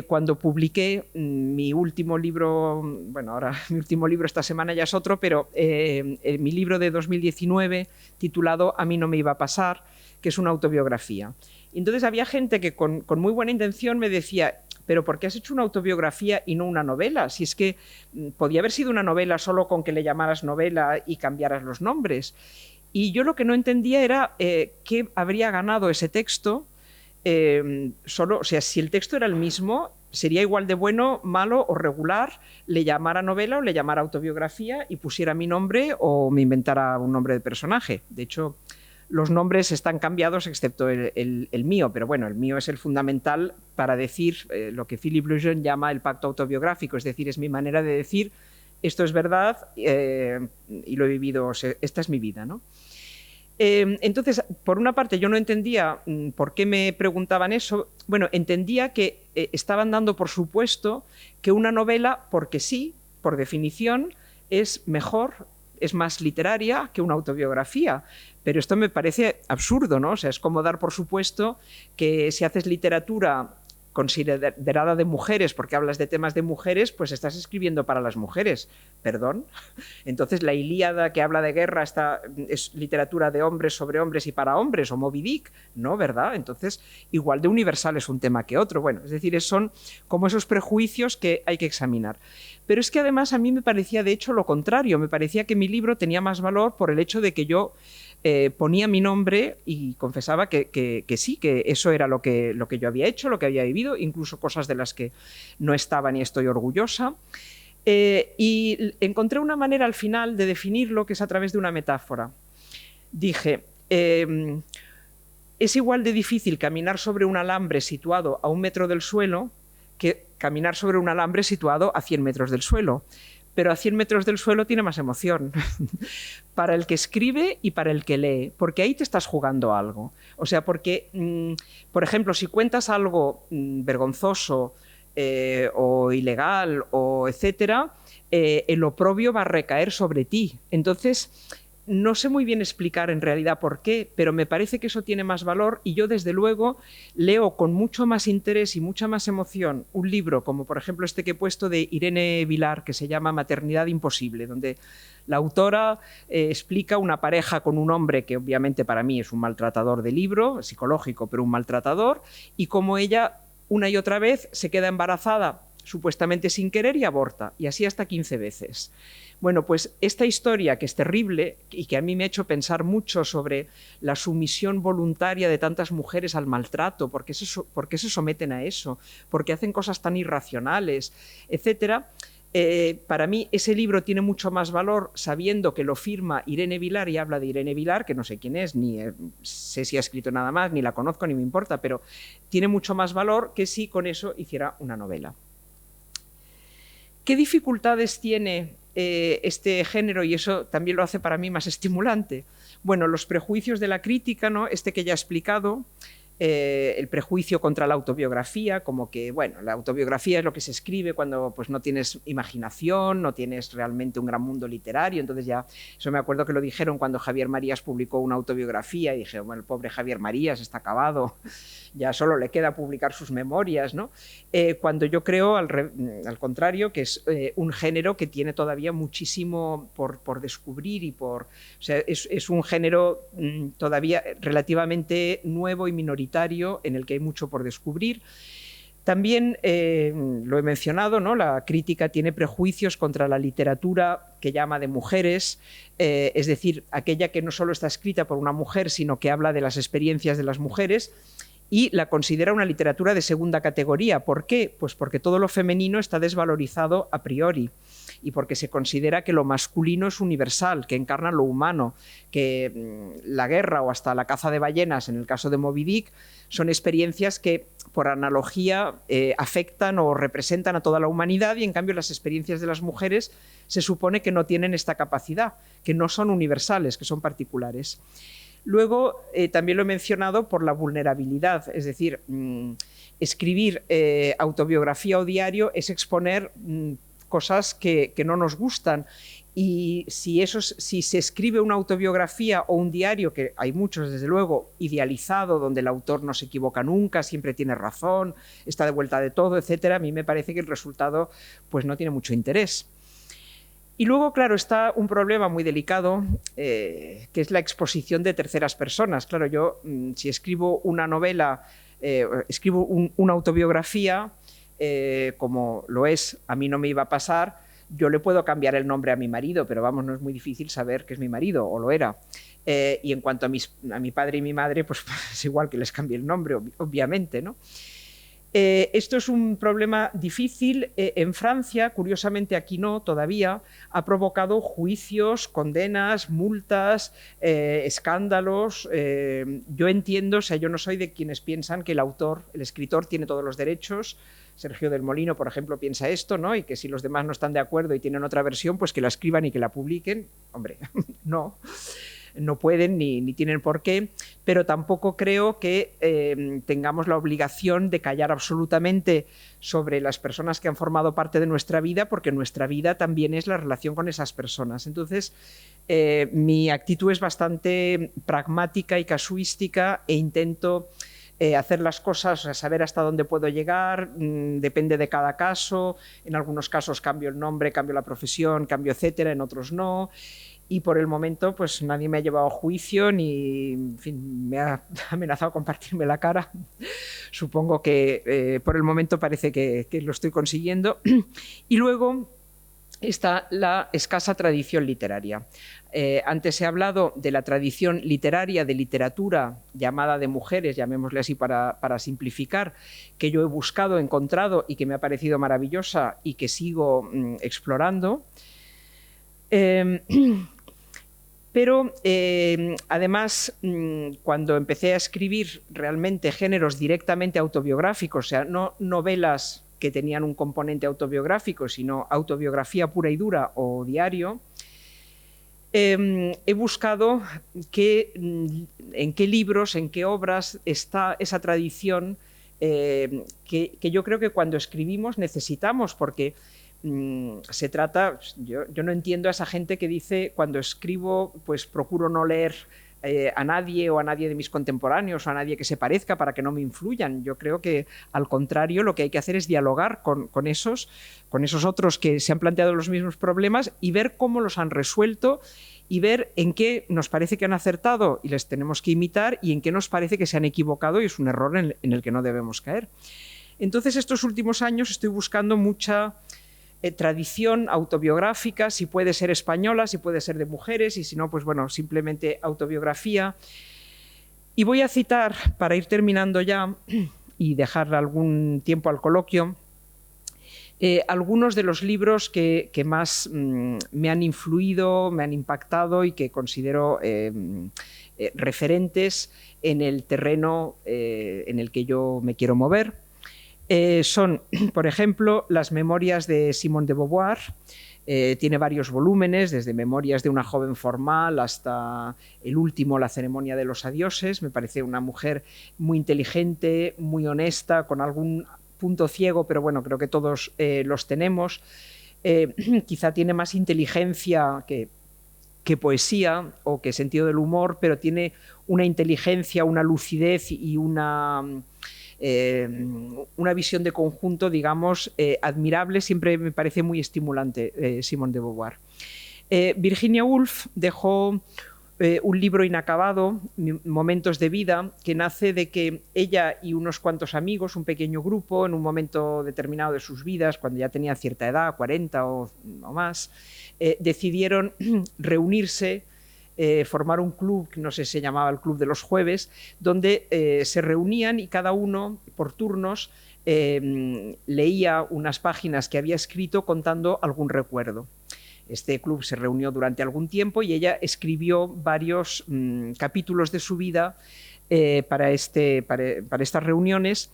cuando publiqué mi último libro, bueno, ahora mi último libro esta semana ya es otro, pero mi libro de 2019 titulado A mí no me iba a pasar, que es una autobiografía. Y entonces había gente que con muy buena intención me decía, pero ¿por qué has hecho una autobiografía y no una novela? Si es que podía haber sido una novela solo con que le llamaras novela y cambiaras los nombres. Y yo lo que no entendía era qué habría ganado ese texto. O sea, si el texto era el mismo, sería igual de bueno, malo o regular, le llamara novela o le llamara autobiografía y pusiera mi nombre o me inventara un nombre de personaje. De hecho, los nombres están cambiados excepto el mío, pero bueno, el mío es el fundamental para decir lo que Philippe Lejeune llama el pacto autobiográfico, es decir, es mi manera de decir esto es verdad y lo he vivido, o sea, esta es mi vida, ¿no? Entonces, por una parte, yo no entendía por qué me preguntaban eso. Bueno, entendía que estaban dando por supuesto que una novela, porque sí, por definición, es mejor, es más literaria que una autobiografía. Pero esto me parece absurdo, ¿no? O sea, es como dar por supuesto que si haces literatura considerada de mujeres, porque hablas de temas de mujeres, pues estás escribiendo para las mujeres. ¿Perdón? Entonces la Ilíada, que habla de guerra, es literatura de hombres sobre hombres y para hombres, o Moby Dick, ¿no? ¿Verdad? Entonces, igual de universal es un tema que otro. Bueno, es decir, son como esos prejuicios que hay que examinar. Pero es que además a mí me parecía, de hecho, lo contrario. Me parecía que mi libro tenía más valor por el hecho de que yo ponía mi nombre y confesaba que sí, que eso era lo que yo había hecho, lo que había vivido, incluso cosas de las que no estaba ni estoy orgullosa. Y encontré una manera al final de definirlo que es a través de una metáfora. Dije, es igual de difícil caminar sobre un alambre situado a 1 metro del suelo que caminar sobre un alambre situado a 100 metros del suelo. Pero a 100 metros del suelo tiene más emoción para el que escribe y para el que lee, porque ahí te estás jugando algo. O sea, porque, por ejemplo, si cuentas algo vergonzoso o ilegal o etcétera, el oprobio va a recaer sobre ti. Entonces, no sé muy bien explicar en realidad por qué, pero me parece que eso tiene más valor y yo desde luego leo con mucho más interés y mucha más emoción un libro como por ejemplo este que he puesto de Irene Vilar que se llama Maternidad imposible, donde la autora explica una pareja con un hombre que obviamente para mí es un maltratador de libro, psicológico pero un maltratador, y cómo ella una y otra vez se queda embarazada supuestamente sin querer y aborta, y así hasta 15 veces. Bueno, pues esta historia que es terrible y que a mí me ha hecho pensar mucho sobre la sumisión voluntaria de tantas mujeres al maltrato, por qué se someten a eso, por qué hacen cosas tan irracionales, etcétera. Para mí ese libro tiene mucho más valor sabiendo que lo firma Irene Vilar y habla de Irene Vilar, que no sé quién es, ni sé si ha escrito nada más, ni la conozco, ni me importa, pero tiene mucho más valor que si con eso hiciera una novela. ¿Qué dificultades tiene este género? Y eso también lo hace para mí más estimulante. Bueno, los prejuicios de la crítica, ¿no? Este que ya he explicado, el prejuicio contra la autobiografía, como que, bueno, la autobiografía es lo que se escribe cuando pues, no tienes imaginación, no tienes realmente un gran mundo literario, entonces ya, eso me acuerdo que lo dijeron cuando Javier Marías publicó una autobiografía y dije, bueno, el pobre Javier Marías está acabado, ya solo le queda publicar sus memorias, ¿no? Cuando yo creo, al contrario, que es un género que tiene todavía muchísimo por descubrir y o sea, es un género todavía relativamente nuevo y minoritario en el que hay mucho por descubrir. También, lo he mencionado, ¿no? La crítica tiene prejuicios contra la literatura que llama de mujeres, es decir, aquella que no solo está escrita por una mujer, sino que habla de las experiencias de las mujeres, y la considera una literatura de segunda categoría. ¿Por qué? Pues porque todo lo femenino está desvalorizado a priori y porque se considera que lo masculino es universal, que encarna lo humano, que la guerra o hasta la caza de ballenas, en el caso de Moby Dick, son experiencias que por analogía afectan o representan a toda la humanidad y en cambio las experiencias de las mujeres se supone que no tienen esta capacidad, que no son universales, que son particulares. Luego, también lo he mencionado por la vulnerabilidad, es decir, escribir autobiografía o diario es exponer cosas que no nos gustan. Y si se escribe una autobiografía o un diario, que hay muchos desde luego, idealizado, donde el autor no se equivoca nunca, siempre tiene razón, está de vuelta de todo, etcétera, a mí me parece que el resultado pues no tiene mucho interés. Y luego, claro, está un problema muy delicado, que es la exposición de terceras personas. Claro, yo si escribo una novela, escribo una autobiografía, como lo es A mí no me iba a pasar, yo le puedo cambiar el nombre a mi marido, pero vamos, no es muy difícil saber que es mi marido, o lo era. Y en cuanto a mi padre y mi madre, pues es igual que les cambie el nombre, obviamente, ¿no? Esto es un problema difícil. En Francia, curiosamente aquí no, todavía, ha provocado juicios, condenas, multas, escándalos. Yo entiendo, o sea, yo no soy de quienes piensan que el autor, el escritor, tiene todos los derechos. Sergio del Molino, por ejemplo, piensa esto, ¿no? Y que si los demás no están de acuerdo y tienen otra versión, pues que la escriban y que la publiquen. Hombre, no pueden ni tienen por qué, pero tampoco creo que tengamos la obligación de callar absolutamente sobre las personas que han formado parte de nuestra vida, porque nuestra vida también es la relación con esas personas. Entonces, mi actitud es bastante pragmática y casuística e intento hacer las cosas, o sea, saber hasta dónde puedo llegar, depende de cada caso. En algunos casos cambio el nombre, cambio la profesión, cambio etcétera, en otros no. Y por el momento pues nadie me ha llevado a juicio ni, en fin, me ha amenazado con partirme la cara. Supongo que por el momento parece que lo estoy consiguiendo. Y luego está la escasa tradición literaria. Antes he hablado de la tradición literaria, de literatura llamada de mujeres, llamémosle así para simplificar, que yo he buscado, encontrado y que me ha parecido maravillosa y que sigo explorando. Pero además, cuando empecé a escribir realmente géneros directamente autobiográficos, o sea, no novelas que tenían un componente autobiográfico, sino autobiografía pura y dura o diario, he buscado en qué libros, en qué obras está esa tradición que yo creo que cuando escribimos necesitamos, porque se trata, yo no entiendo a esa gente que dice cuando escribo pues procuro no leer a nadie o a nadie de mis contemporáneos o a nadie que se parezca para que no me influyan. Yo creo que al contrario lo que hay que hacer es dialogar con esos otros que se han planteado los mismos problemas y ver cómo los han resuelto y ver en qué nos parece que han acertado y les tenemos que imitar y en qué nos parece que se han equivocado y es un error en el que no debemos caer. Entonces estos últimos años estoy buscando mucha tradición autobiográfica, si puede ser española, si puede ser de mujeres y si no, pues bueno, simplemente autobiografía. Y voy a citar, para ir terminando ya y dejar algún tiempo al coloquio, algunos de los libros que más me han influido, me han impactado y que considero referentes en el terreno en el que yo me quiero mover. Son, por ejemplo, las memorias de Simone de Beauvoir. Tiene varios volúmenes, desde Memorias de una joven formal hasta el último, La ceremonia de los adioses. Me parece una mujer muy inteligente, muy honesta, con algún punto ciego, pero bueno, creo que todos los tenemos. Quizá tiene más inteligencia que poesía o que sentido del humor, pero tiene una inteligencia, una lucidez y una visión de conjunto, digamos, admirable. Siempre me parece muy estimulante Simone de Beauvoir. Virginia Woolf dejó un libro inacabado, Momentos de vida, que nace de que ella y unos cuantos amigos, un pequeño grupo, en un momento determinado de sus vidas, cuando ya tenían cierta edad, 40 o más, decidieron reunirse, formar un club, que no sé si se llamaba el Club de los Jueves, donde se reunían y cada uno, por turnos, leía unas páginas que había escrito contando algún recuerdo. Este club se reunió durante algún tiempo y ella escribió varios capítulos de su vida para estas reuniones,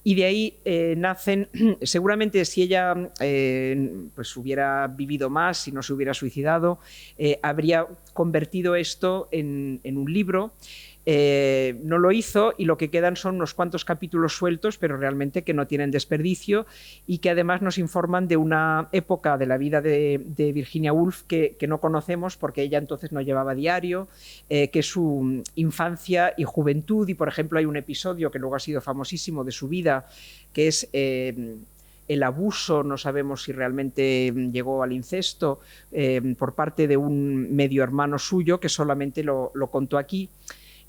y de ahí nacen, seguramente si ella pues hubiera vivido más, si no se hubiera suicidado, habría convertido esto en un libro No lo hizo y lo que quedan son unos cuantos capítulos sueltos, pero realmente que no tienen desperdicio y que además nos informan de una época de la vida de Virginia Woolf que no conocemos porque ella entonces no llevaba diario, que es su infancia y juventud. Y, por ejemplo, hay un episodio que luego ha sido famosísimo de su vida, que es el abuso, no sabemos si realmente llegó al incesto, por parte de un medio hermano suyo que solamente lo contó aquí.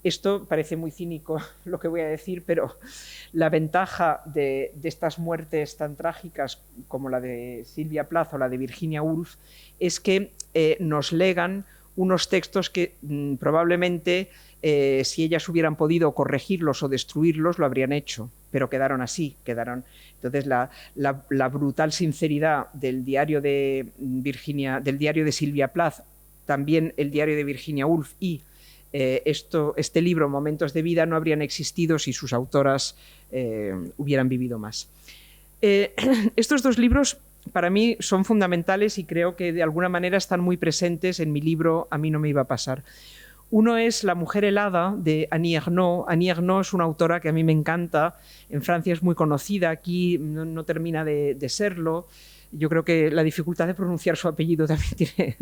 Esto parece muy cínico lo que voy a decir, pero la ventaja de estas muertes tan trágicas como la de Sylvia Plath o la de Virginia Woolf es que nos legan unos textos que probablemente si ellas hubieran podido corregirlos o destruirlos lo habrían hecho, pero quedaron así, quedaron. Entonces la brutal sinceridad del diario de Sylvia Plath, también el diario de Virginia Woolf y este libro, Momentos de vida, no habrían existido si sus autoras hubieran vivido más. Estos dos libros para mí son fundamentales y creo que de alguna manera están muy presentes en mi libro A mí no me iba a pasar. Uno es La mujer helada, de Annie Ernaux. Annie Ernaux es una autora que a mí me encanta. En Francia es muy conocida, aquí no termina de serlo. Yo creo que la dificultad de pronunciar su apellido también tiene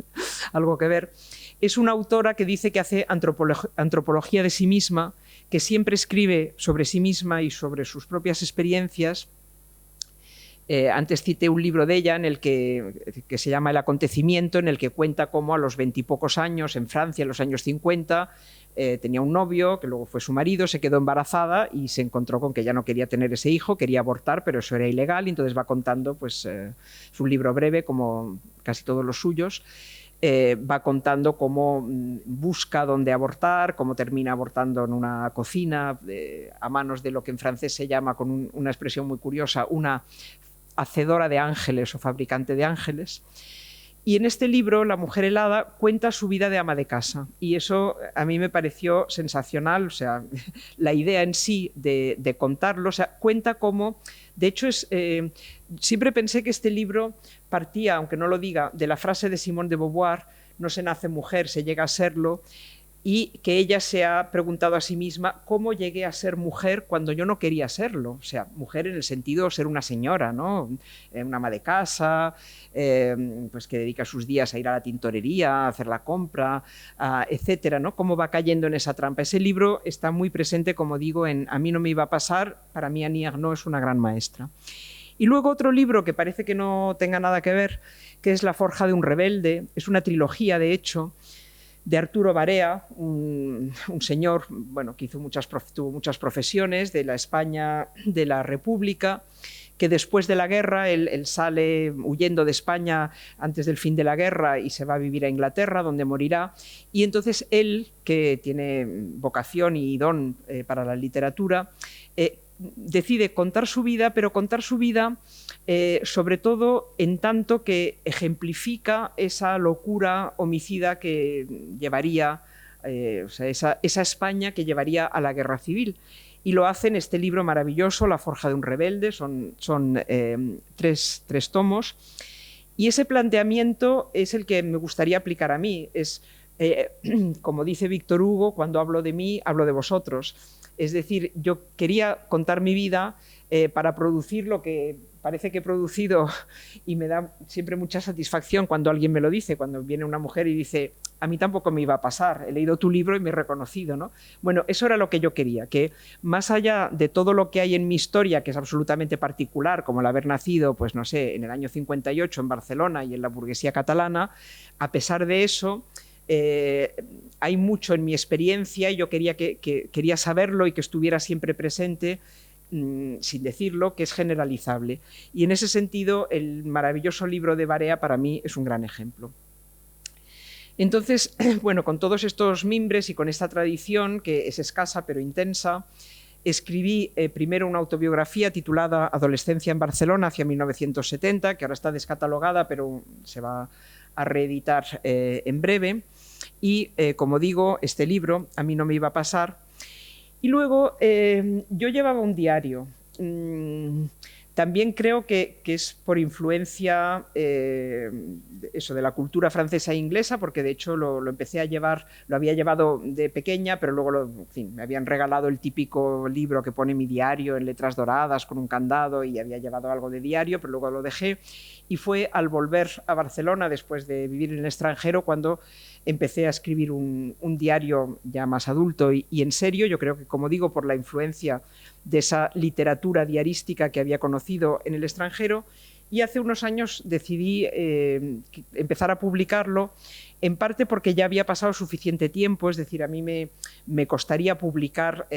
algo que ver. Es una autora que dice que hace antropología de sí misma, que siempre escribe sobre sí misma y sobre sus propias experiencias. Antes cité un libro de ella en el que se llama El acontecimiento, en el que cuenta cómo a los 20 y pocos años, en Francia, en los años 50, tenía un novio, que luego fue su marido, se quedó embarazada y se encontró con que ya no quería tener ese hijo, quería abortar, pero eso era ilegal, y entonces va contando, pues es un libro breve, como casi todos los suyos, va contando cómo busca dónde abortar, cómo termina abortando en una cocina, a manos de lo que en francés se llama, con una expresión muy curiosa, una hacedora de ángeles o fabricante de ángeles. Y en este libro, La mujer helada, cuenta su vida de ama de casa. Y eso a mí me pareció sensacional, o sea, la idea en sí de contarlo, o sea, cuenta cómo, de hecho, siempre pensé que este libro partía, aunque no lo diga, de la frase de Simone de Beauvoir, no se nace mujer, se llega a serlo, y que ella se ha preguntado a sí misma cómo llegué a ser mujer cuando yo no quería serlo. O sea, mujer en el sentido de ser una señora, ¿no? Una ama de casa, pues que dedica sus días a ir a la tintorería, a hacer la compra, etcétera, ¿no? Cómo va cayendo en esa trampa. Ese libro está muy presente, como digo, en A mí no me iba a pasar. Para mí Annie Ernaux es una gran maestra. Y luego otro libro que parece que no tenga nada que ver, que es La forja de un rebelde. Es una trilogía, de hecho, de Arturo Barea, un señor, bueno, que tuvo muchas profesiones de la España de la República, que después de la guerra él sale huyendo de España antes del fin de la guerra y se va a vivir a Inglaterra, donde morirá. Y entonces él, que tiene vocación y don para la literatura, decide contar su vida, pero contar su vida sobre todo en tanto que ejemplifica esa locura homicida que llevaría, o sea, esa España que llevaría a la guerra civil. Y lo hace en este libro maravilloso, La forja de un rebelde, son tres tomos. Y ese planteamiento es el que me gustaría aplicar a mí. Es, como dice Víctor Hugo, cuando hablo de mí, hablo de vosotros. Es decir, yo quería contar mi vida para producir lo que parece que he producido, y me da siempre mucha satisfacción cuando alguien me lo dice, cuando viene una mujer y dice, a mí tampoco me iba a pasar, he leído tu libro y me he reconocido, ¿no? Bueno, eso era lo que yo quería, que más allá de todo lo que hay en mi historia, que es absolutamente particular, como el haber nacido, pues no sé, en el año 58 en Barcelona y en la burguesía catalana, a pesar de eso, hay mucho en mi experiencia y yo quería saberlo y que estuviera siempre presente, sin decirlo, que es generalizable. Y en ese sentido, el maravilloso libro de Barea para mí es un gran ejemplo. Entonces, bueno, con todos estos mimbres y con esta tradición, que es escasa pero intensa, escribí primero una autobiografía titulada Adolescencia en Barcelona hacia 1970, que ahora está descatalogada, pero se va a reeditar en breve. Y, como digo, este libro, A mí no me iba a pasar. Y luego yo llevaba un diario. También creo que es por influencia eso, de la cultura francesa e inglesa, porque de hecho lo empecé a llevar, lo había llevado de pequeña, pero luego en fin, me habían regalado el típico libro que pone mi diario en letras doradas con un candado y había llevado algo de diario, pero luego lo dejé. Y fue al volver a Barcelona, después de vivir en el extranjero, cuando empecé a escribir un diario ya más adulto y en serio. Yo creo que, como digo, por la influencia de esa literatura diarística que había conocido en el extranjero, y hace unos años decidí empezar a publicarlo, en parte porque ya había pasado suficiente tiempo, es decir, a mí me costaría publicar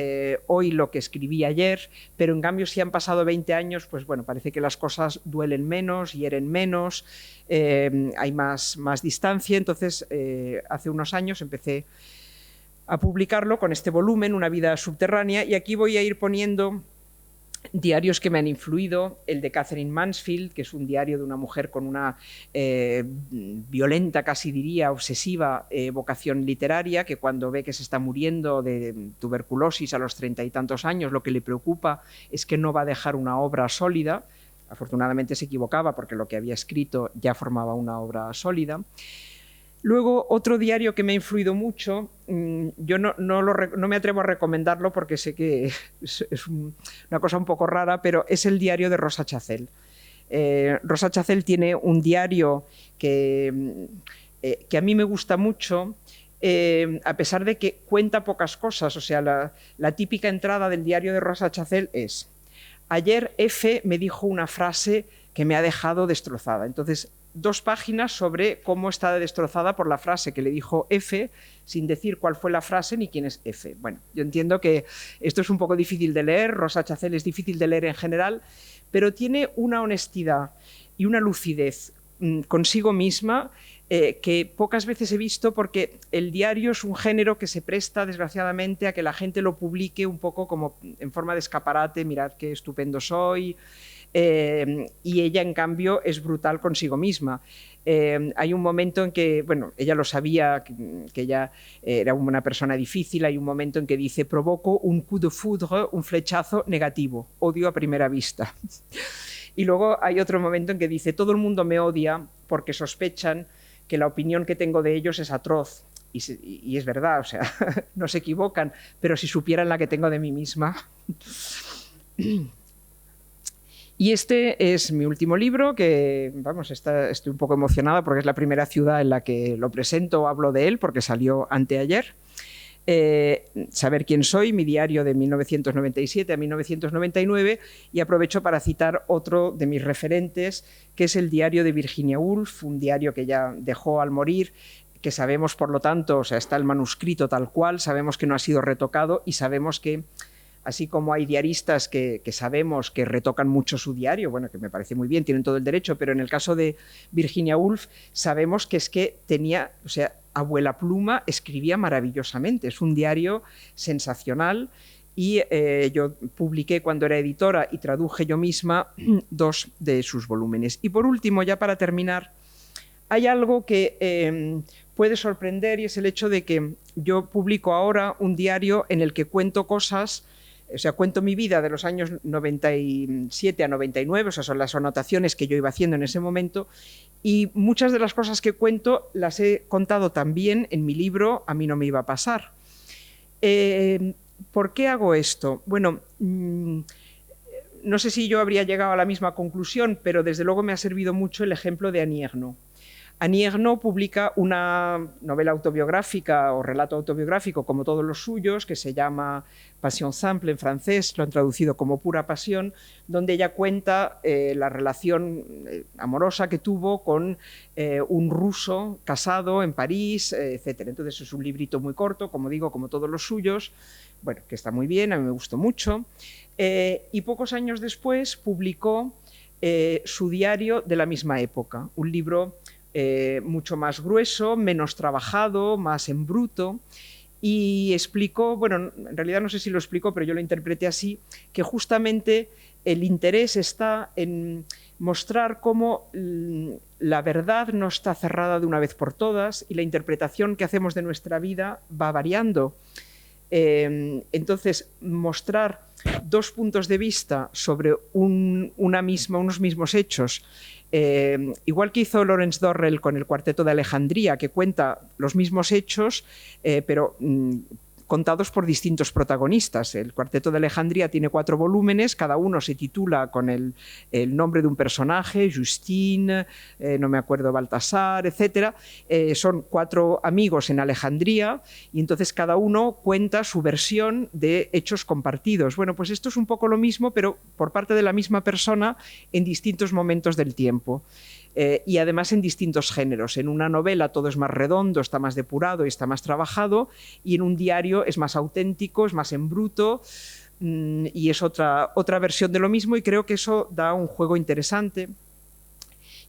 hoy lo que escribí ayer, pero en cambio si han pasado 20 años, pues bueno, parece que las cosas duelen menos, hieren menos, hay más distancia. Entonces, hace unos años empecé a publicarlo con este volumen, Una vida subterránea, y aquí voy a ir poniendo diarios que me han influido, el de Catherine Mansfield, que es un diario de una mujer con una violenta, casi diría, obsesiva vocación literaria, que cuando ve que se está muriendo de tuberculosis a los 30 y tantos años, lo que le preocupa es que no va a dejar una obra sólida. Afortunadamente se equivocaba, porque lo que había escrito ya formaba una obra sólida. Luego, otro diario que me ha influido mucho, yo no me atrevo a recomendarlo porque sé que es una cosa un poco rara, pero es el diario de Rosa Chazelle. Rosa Chazelle tiene un diario que a mí me gusta mucho, a pesar de que cuenta pocas cosas. O sea, la típica entrada del diario de Rosa Chazelle es: ayer F me dijo una frase que me ha dejado destrozada. Entonces, 2 páginas sobre cómo está destrozada por la frase que le dijo F, sin decir cuál fue la frase ni quién es F. Bueno, yo entiendo que esto es un poco difícil de leer, Rosa Chazelle es difícil de leer en general, pero tiene una honestidad y una lucidez consigo misma que pocas veces he visto, porque el diario es un género que se presta, desgraciadamente, a que la gente lo publique un poco como en forma de escaparate: mirad qué estupendo soy. Y ella, en cambio, es brutal consigo misma. Hay un momento en que, bueno, ella lo sabía, que ella era una persona difícil. Hay un momento en que dice: provoco un coup de foudre, un flechazo negativo, odio a primera vista. Y luego hay otro momento en que dice: todo el mundo me odia porque sospechan que la opinión que tengo de ellos es atroz. Y es verdad, o sea, no se equivocan, pero si supieran la que tengo de mí misma. Y este es mi último libro, que, vamos, estoy un poco emocionada porque es la primera ciudad en la que lo presento o hablo de él, porque salió anteayer. Saber quién soy, mi diario de 1997 a 1999, y aprovecho para citar otro de mis referentes, que es el diario de Virginia Woolf, un diario que ella dejó al morir, que sabemos, por lo tanto, o sea, está el manuscrito tal cual, sabemos que no ha sido retocado, y sabemos que, así como hay diaristas que sabemos que retocan mucho su diario, bueno, que me parece muy bien, tienen todo el derecho, pero en el caso de Virginia Woolf sabemos que es que tenía, o sea, abuela pluma, escribía maravillosamente, es un diario sensacional. Y yo publiqué, cuando era editora, y traduje yo misma 2 de sus volúmenes. Y por último, ya para terminar, hay algo que puede sorprender, y es el hecho de que yo publico ahora un diario en el que cuento cosas. O sea, cuento mi vida de los años 97 a 99, o sea, son las anotaciones que yo iba haciendo en ese momento, y muchas de las cosas que cuento las he contado también en mi libro A mí no me iba a pasar. ¿Por qué hago esto? Bueno, no sé si yo habría llegado a la misma conclusión, pero desde luego me ha servido mucho el ejemplo de Annie Ernaux. Annie Ernaux publica una novela autobiográfica o relato autobiográfico, como todos los suyos, que se llama Passion simple en francés, lo han traducido como Pura pasión, donde ella cuenta la relación amorosa que tuvo con un ruso casado en París, etc. Entonces es un librito muy corto, como digo, como todos los suyos, bueno, que está muy bien, a mí me gustó mucho. Y pocos años después publicó su diario de la misma época, un libro mucho más grueso, menos trabajado, más en bruto, y explicó, bueno, en realidad no sé si lo explicó, pero yo lo interpreté así, que justamente el interés está en mostrar cómo la verdad no está cerrada de una vez por todas y la interpretación que hacemos de nuestra vida va variando. Entonces, mostrar dos puntos de vista sobre unos mismos hechos, igual que hizo Lawrence Durrell con el Cuarteto de Alejandría, que cuenta los mismos hechos, pero contados por distintos protagonistas. El Cuarteto de Alejandría tiene 4 volúmenes, cada uno se titula con el nombre de un personaje, Justine, no me acuerdo, Baltasar, etc. Son 4 amigos en Alejandría y entonces cada uno cuenta su versión de hechos compartidos. Bueno, pues esto es un poco lo mismo, pero por parte de la misma persona en distintos momentos del tiempo. Y además en distintos géneros. En una novela todo es más redondo, está más depurado y está más trabajado, y en un diario es más auténtico, es más en bruto, y es otra versión de lo mismo, y creo que eso da un juego interesante.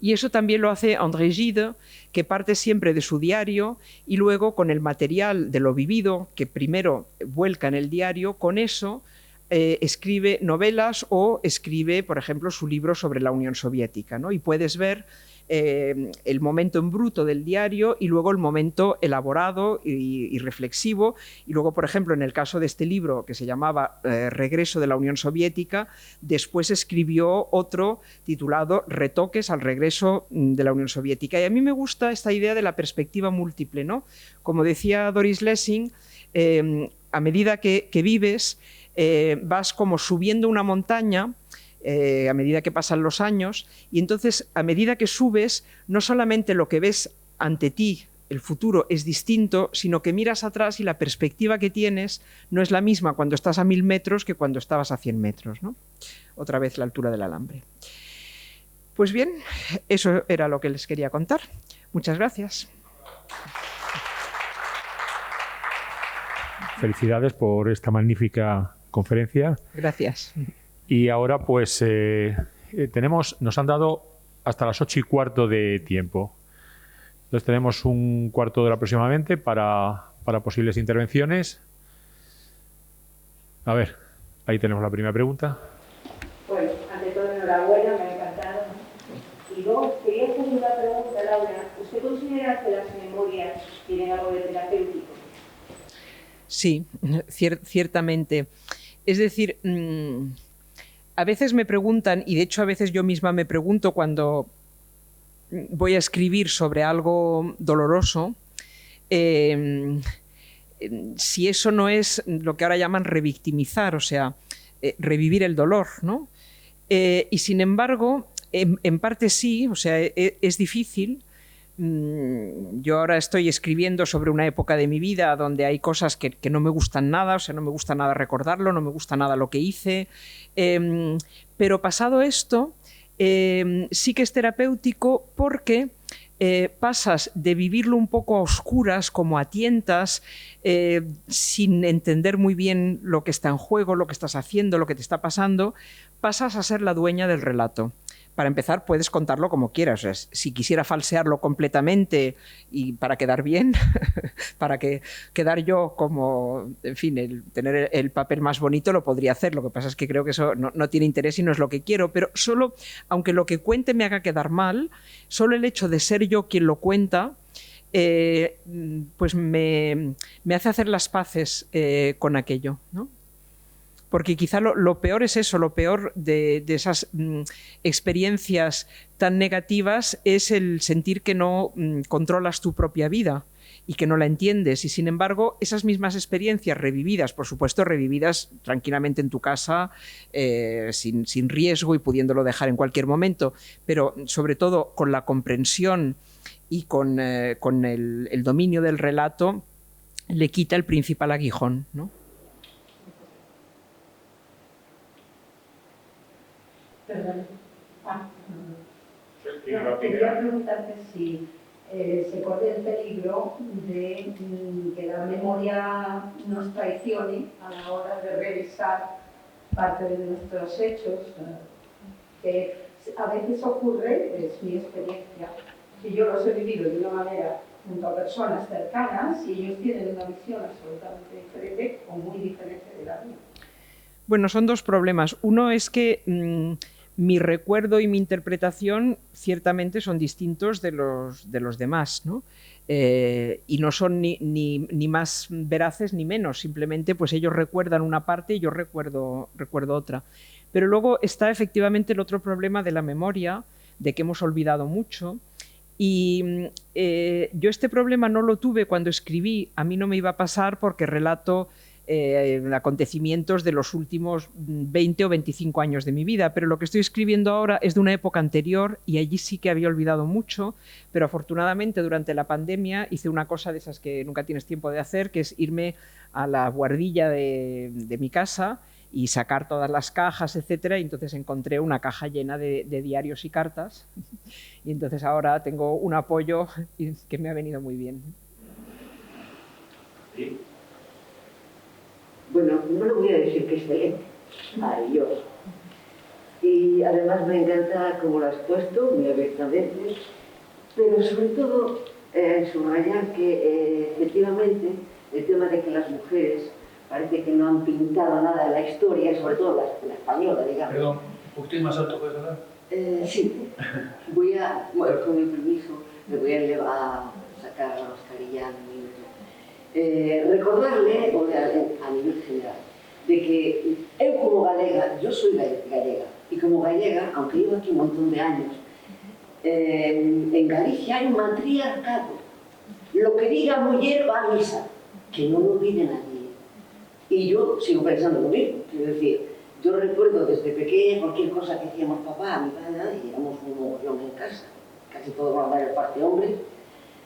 Y eso también lo hace André Gide, que parte siempre de su diario y luego con el material de lo vivido, que primero vuelca en el diario, con eso escribe novelas o escribe, por ejemplo, su libro sobre la Unión Soviética, ¿no? Y puedes ver el momento en bruto del diario y luego el momento elaborado y reflexivo. Y luego, por ejemplo, en el caso de este libro que se llamaba Regreso de la Unión Soviética, después escribió otro titulado Retoques al regreso de la Unión Soviética. Y a mí me gusta esta idea de la perspectiva múltiple, ¿no? Como decía Doris Lessing, a medida que vives, vas como subiendo una montaña a medida que pasan los años, y entonces a medida que subes, no solamente lo que ves ante ti, el futuro, es distinto, sino que miras atrás y la perspectiva que tienes no es la misma cuando estás a 1000 metros que cuando estabas a 100 metros, ¿no? Otra vez la altura del alambre. Pues bien, eso era lo que les quería contar. Muchas gracias. Felicidades por esta magnífica conferencia. Gracias. Y ahora pues nos han dado hasta las 8:15 de tiempo. Entonces tenemos un cuarto de hora aproximadamente para posibles intervenciones. A ver, ahí tenemos la primera pregunta. Bueno, ante todo enhorabuena, me ha encantado. Y luego quería hacer una pregunta, Laura. ¿Usted considera que las memorias tienen algo de terapéutico? Sí, ciertamente. Es decir, a veces me preguntan, y de hecho a veces yo misma me pregunto cuando voy a escribir sobre algo doloroso, si eso no es lo que ahora llaman revictimizar, o sea, revivir el dolor, ¿no? Y sin embargo, en parte sí, o sea, es difícil. Yo ahora estoy escribiendo sobre una época de mi vida donde hay cosas que no me gustan nada, o sea, no me gusta nada recordarlo, no me gusta nada lo que hice, pero pasado esto, sí que es terapéutico porque pasas de vivirlo un poco a oscuras, como a tientas, sin entender muy bien lo que está en juego, lo que estás haciendo, lo que te está pasando, pasas a ser la dueña del relato. Para empezar, puedes contarlo como quieras. O sea, si quisiera falsearlo completamente y para quedar bien, para quedar yo como, en fin, tener el papel más bonito, lo podría hacer. Lo que pasa es que creo que eso no tiene interés y no es lo que quiero. Pero solo, aunque lo que cuente me haga quedar mal, solo el hecho de ser yo quien lo cuenta, pues me hace hacer las paces con aquello, ¿no? Porque quizá lo peor es eso, lo peor de esas experiencias tan negativas es el sentir que no controlas tu propia vida y que no la entiendes. Y sin embargo, esas mismas experiencias revividas, por supuesto, revividas tranquilamente en tu casa, sin riesgo y pudiéndolo dejar en cualquier momento, pero sobre todo con la comprensión y con el dominio del relato, le quita el principal aguijón, ¿no? Perdón. Quería preguntarte si se corre el peligro de que la memoria nos traicione a la hora de revisar parte de nuestros hechos, que a veces ocurre, es mi experiencia, que yo los he vivido de una manera junto a personas cercanas y ellos tienen una visión absolutamente diferente o muy diferente de la mía. Bueno, son dos problemas. Uno es que mi recuerdo y mi interpretación ciertamente son distintos de los demás, ¿no? Y no son ni más veraces ni menos, simplemente pues ellos recuerdan una parte y yo recuerdo otra. Pero luego está efectivamente el otro problema de la memoria, de que hemos olvidado mucho. Y yo este problema no lo tuve cuando escribí, a mí no me iba a pasar porque relato acontecimientos de los últimos 20 o 25 años de mi vida, pero lo que estoy escribiendo ahora es de una época anterior y allí sí que había olvidado mucho, pero afortunadamente durante la pandemia hice una cosa de esas que nunca tienes tiempo de hacer, que es irme a la guardilla de mi casa y sacar todas las cajas, etcétera, y entonces encontré una caja llena de diarios y cartas y entonces ahora tengo un apoyo que me ha venido muy bien. ¿Sí? Bueno, no le voy a decir que es excelente, maravilloso. Y además me encanta cómo lo has puesto, muy abiertamente, pero sobre todo subrayar que efectivamente el tema de que las mujeres parece que no han pintado nada en la historia, sobre todo la española, digamos. Perdón, ¿un poquito más alto puedes hablar? Sí, bueno, con mi permiso, le voy a sacar la mascarilla un minuto. Recordarle, a nivel general, de que yo como galega, yo soy gallega, y como gallega, aunque llevo aquí un montón de años, en Galicia hay un matriarcado. Lo que diga mujer va a misa, que no lo olvide nadie. Y yo sigo pensando lo mismo, quiero decir, yo recuerdo desde pequeña cualquier cosa que hacíamos papá, mi padre, y éramos un mogollón en casa, casi todo la mayor parte hombres,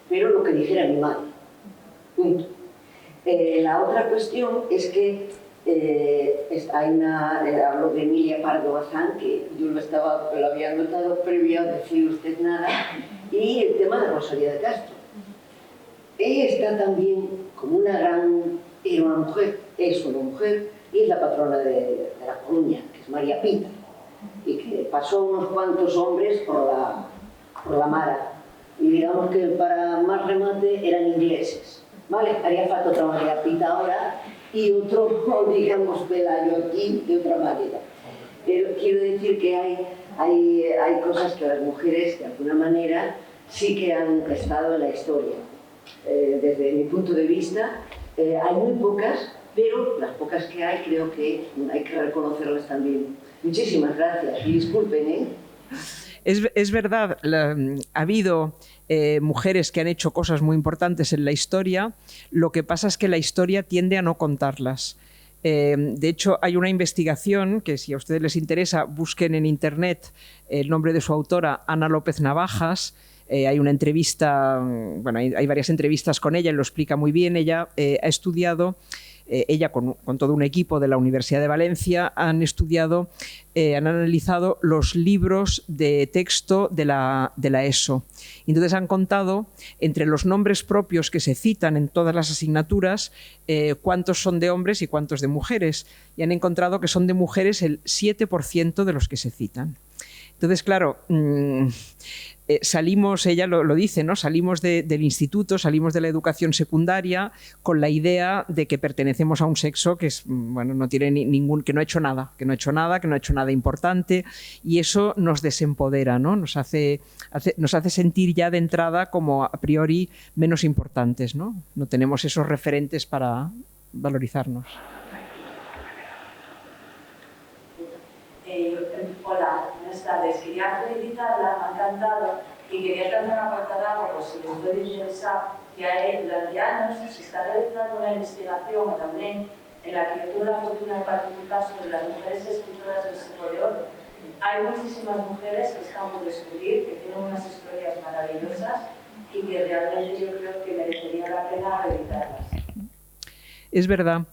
pero lo que dijera mi madre. Punto. La otra cuestión es que hablo de Emilia Pardo Bazán, que yo lo había notado previo a decir usted nada, y el tema de Rosalía de Castro. Ella está también como era una mujer, es una mujer, y es la patrona de La Coruña, que es María Pita, y que pasó unos cuantos hombres por la mara, y digamos que para más remate eran ingleses. Vale, haría falta otra María Pita ahora y otro, digamos, Pelayo aquí de otra manera. Pero quiero decir que hay cosas que las mujeres, de alguna manera, sí que han estado en la historia. Desde mi punto de vista, hay muy pocas, pero las pocas que hay creo que hay que reconocerlas también. Muchísimas gracias y disculpen, ¿eh? Es verdad, ha habido mujeres que han hecho cosas muy importantes en la historia, lo que pasa es que la historia tiende a no contarlas. De hecho, hay una investigación que, si a ustedes les interesa, busquen en internet el nombre de su autora, Ana López Navajas. Hay una entrevista, bueno, hay varias entrevistas con ella, lo explica muy bien. Ella ha estudiado, ella con todo un equipo de la Universidad de Valencia, han analizado los libros de texto de la ESO. Entonces han contado, entre los nombres propios que se citan en todas las asignaturas, cuántos son de hombres y cuántos de mujeres. Y han encontrado que son de mujeres el 7% de los que se citan. Entonces, claro, salimos, ella lo dice, ¿no? Salimos del instituto, salimos de la educación secundaria con la idea de que pertenecemos a un sexo que es, bueno, no tiene que no ha hecho nada importante, y eso nos desempodera, ¿no? Nos hace sentir ya de entrada como a priori menos importantes, ¿no? No tenemos esos referentes para valorizarnos. Hola, buenas tardes. Quería felicitarla, me ha encantado, y quería hacer una apartada, por si les puede interesar, que durante años se está realizando una investigación también en la arquitectura futura de particular sobre las mujeres escritoras del siglo de oro. Hay muchísimas mujeres que están por descubrir, que tienen unas historias maravillosas y que realmente yo creo que merecería la pena reeditarlas. Es verdad.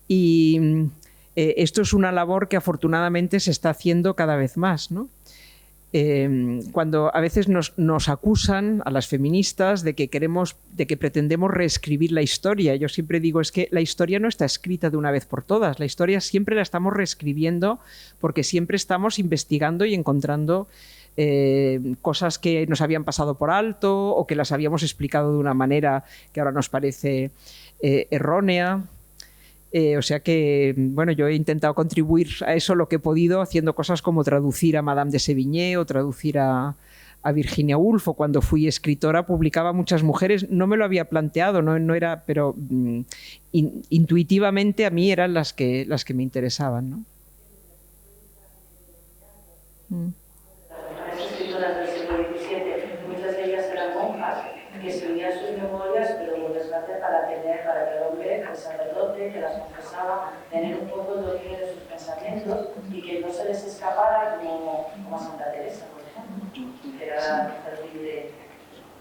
Y esto es una labor que afortunadamente se está haciendo cada vez más, ¿no? Cuando a veces nos acusan a las feministas de que pretendemos reescribir la historia, yo siempre digo, es que la historia no está escrita de una vez por todas, la historia siempre la estamos reescribiendo porque siempre estamos investigando y encontrando cosas que nos habían pasado por alto o que las habíamos explicado de una manera que ahora nos parece errónea. O sea que, bueno, yo he intentado contribuir a eso lo que he podido, haciendo cosas como traducir a Madame de Sévigné o traducir a Virginia Woolf, o cuando fui escritora publicaba muchas mujeres. No me lo había planteado, no era, pero intuitivamente a mí eran las que me interesaban, ¿no? Las escritoras del siglo XVII, muchas de ellas eran monjas que escribían sus memorias, pero por desgracia para que el hombre, el sacerdote que las confesaba, tener un poco el dominio de sus pensamientos y que no se les escapara como a Santa Teresa, por ejemplo, que era terrible.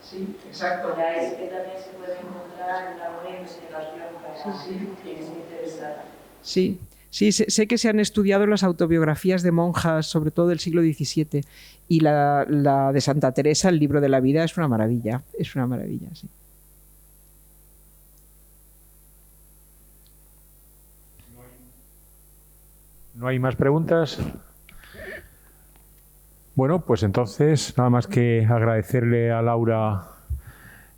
Sí, exacto. Ya es que también se puede encontrar en alguna investigación para quien esté interesada. Sí. Sí, sé que se han estudiado las autobiografías de monjas, sobre todo del siglo XVII, y la de Santa Teresa, el libro de la vida, es una maravilla, sí. ¿No hay más preguntas? Bueno, pues entonces nada más que agradecerle a Laura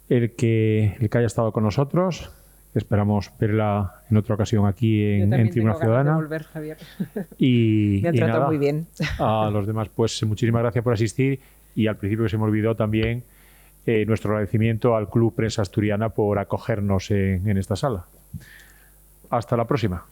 el que haya estado con nosotros. Esperamos verla en otra ocasión aquí en Tribuna Ciudadana. Volver, Javier. Y, me han tratado muy bien. A los demás, pues muchísimas gracias por asistir, y al principio que se me olvidó también nuestro agradecimiento al Club Prensa Asturiana por acogernos en esta sala. Hasta la próxima.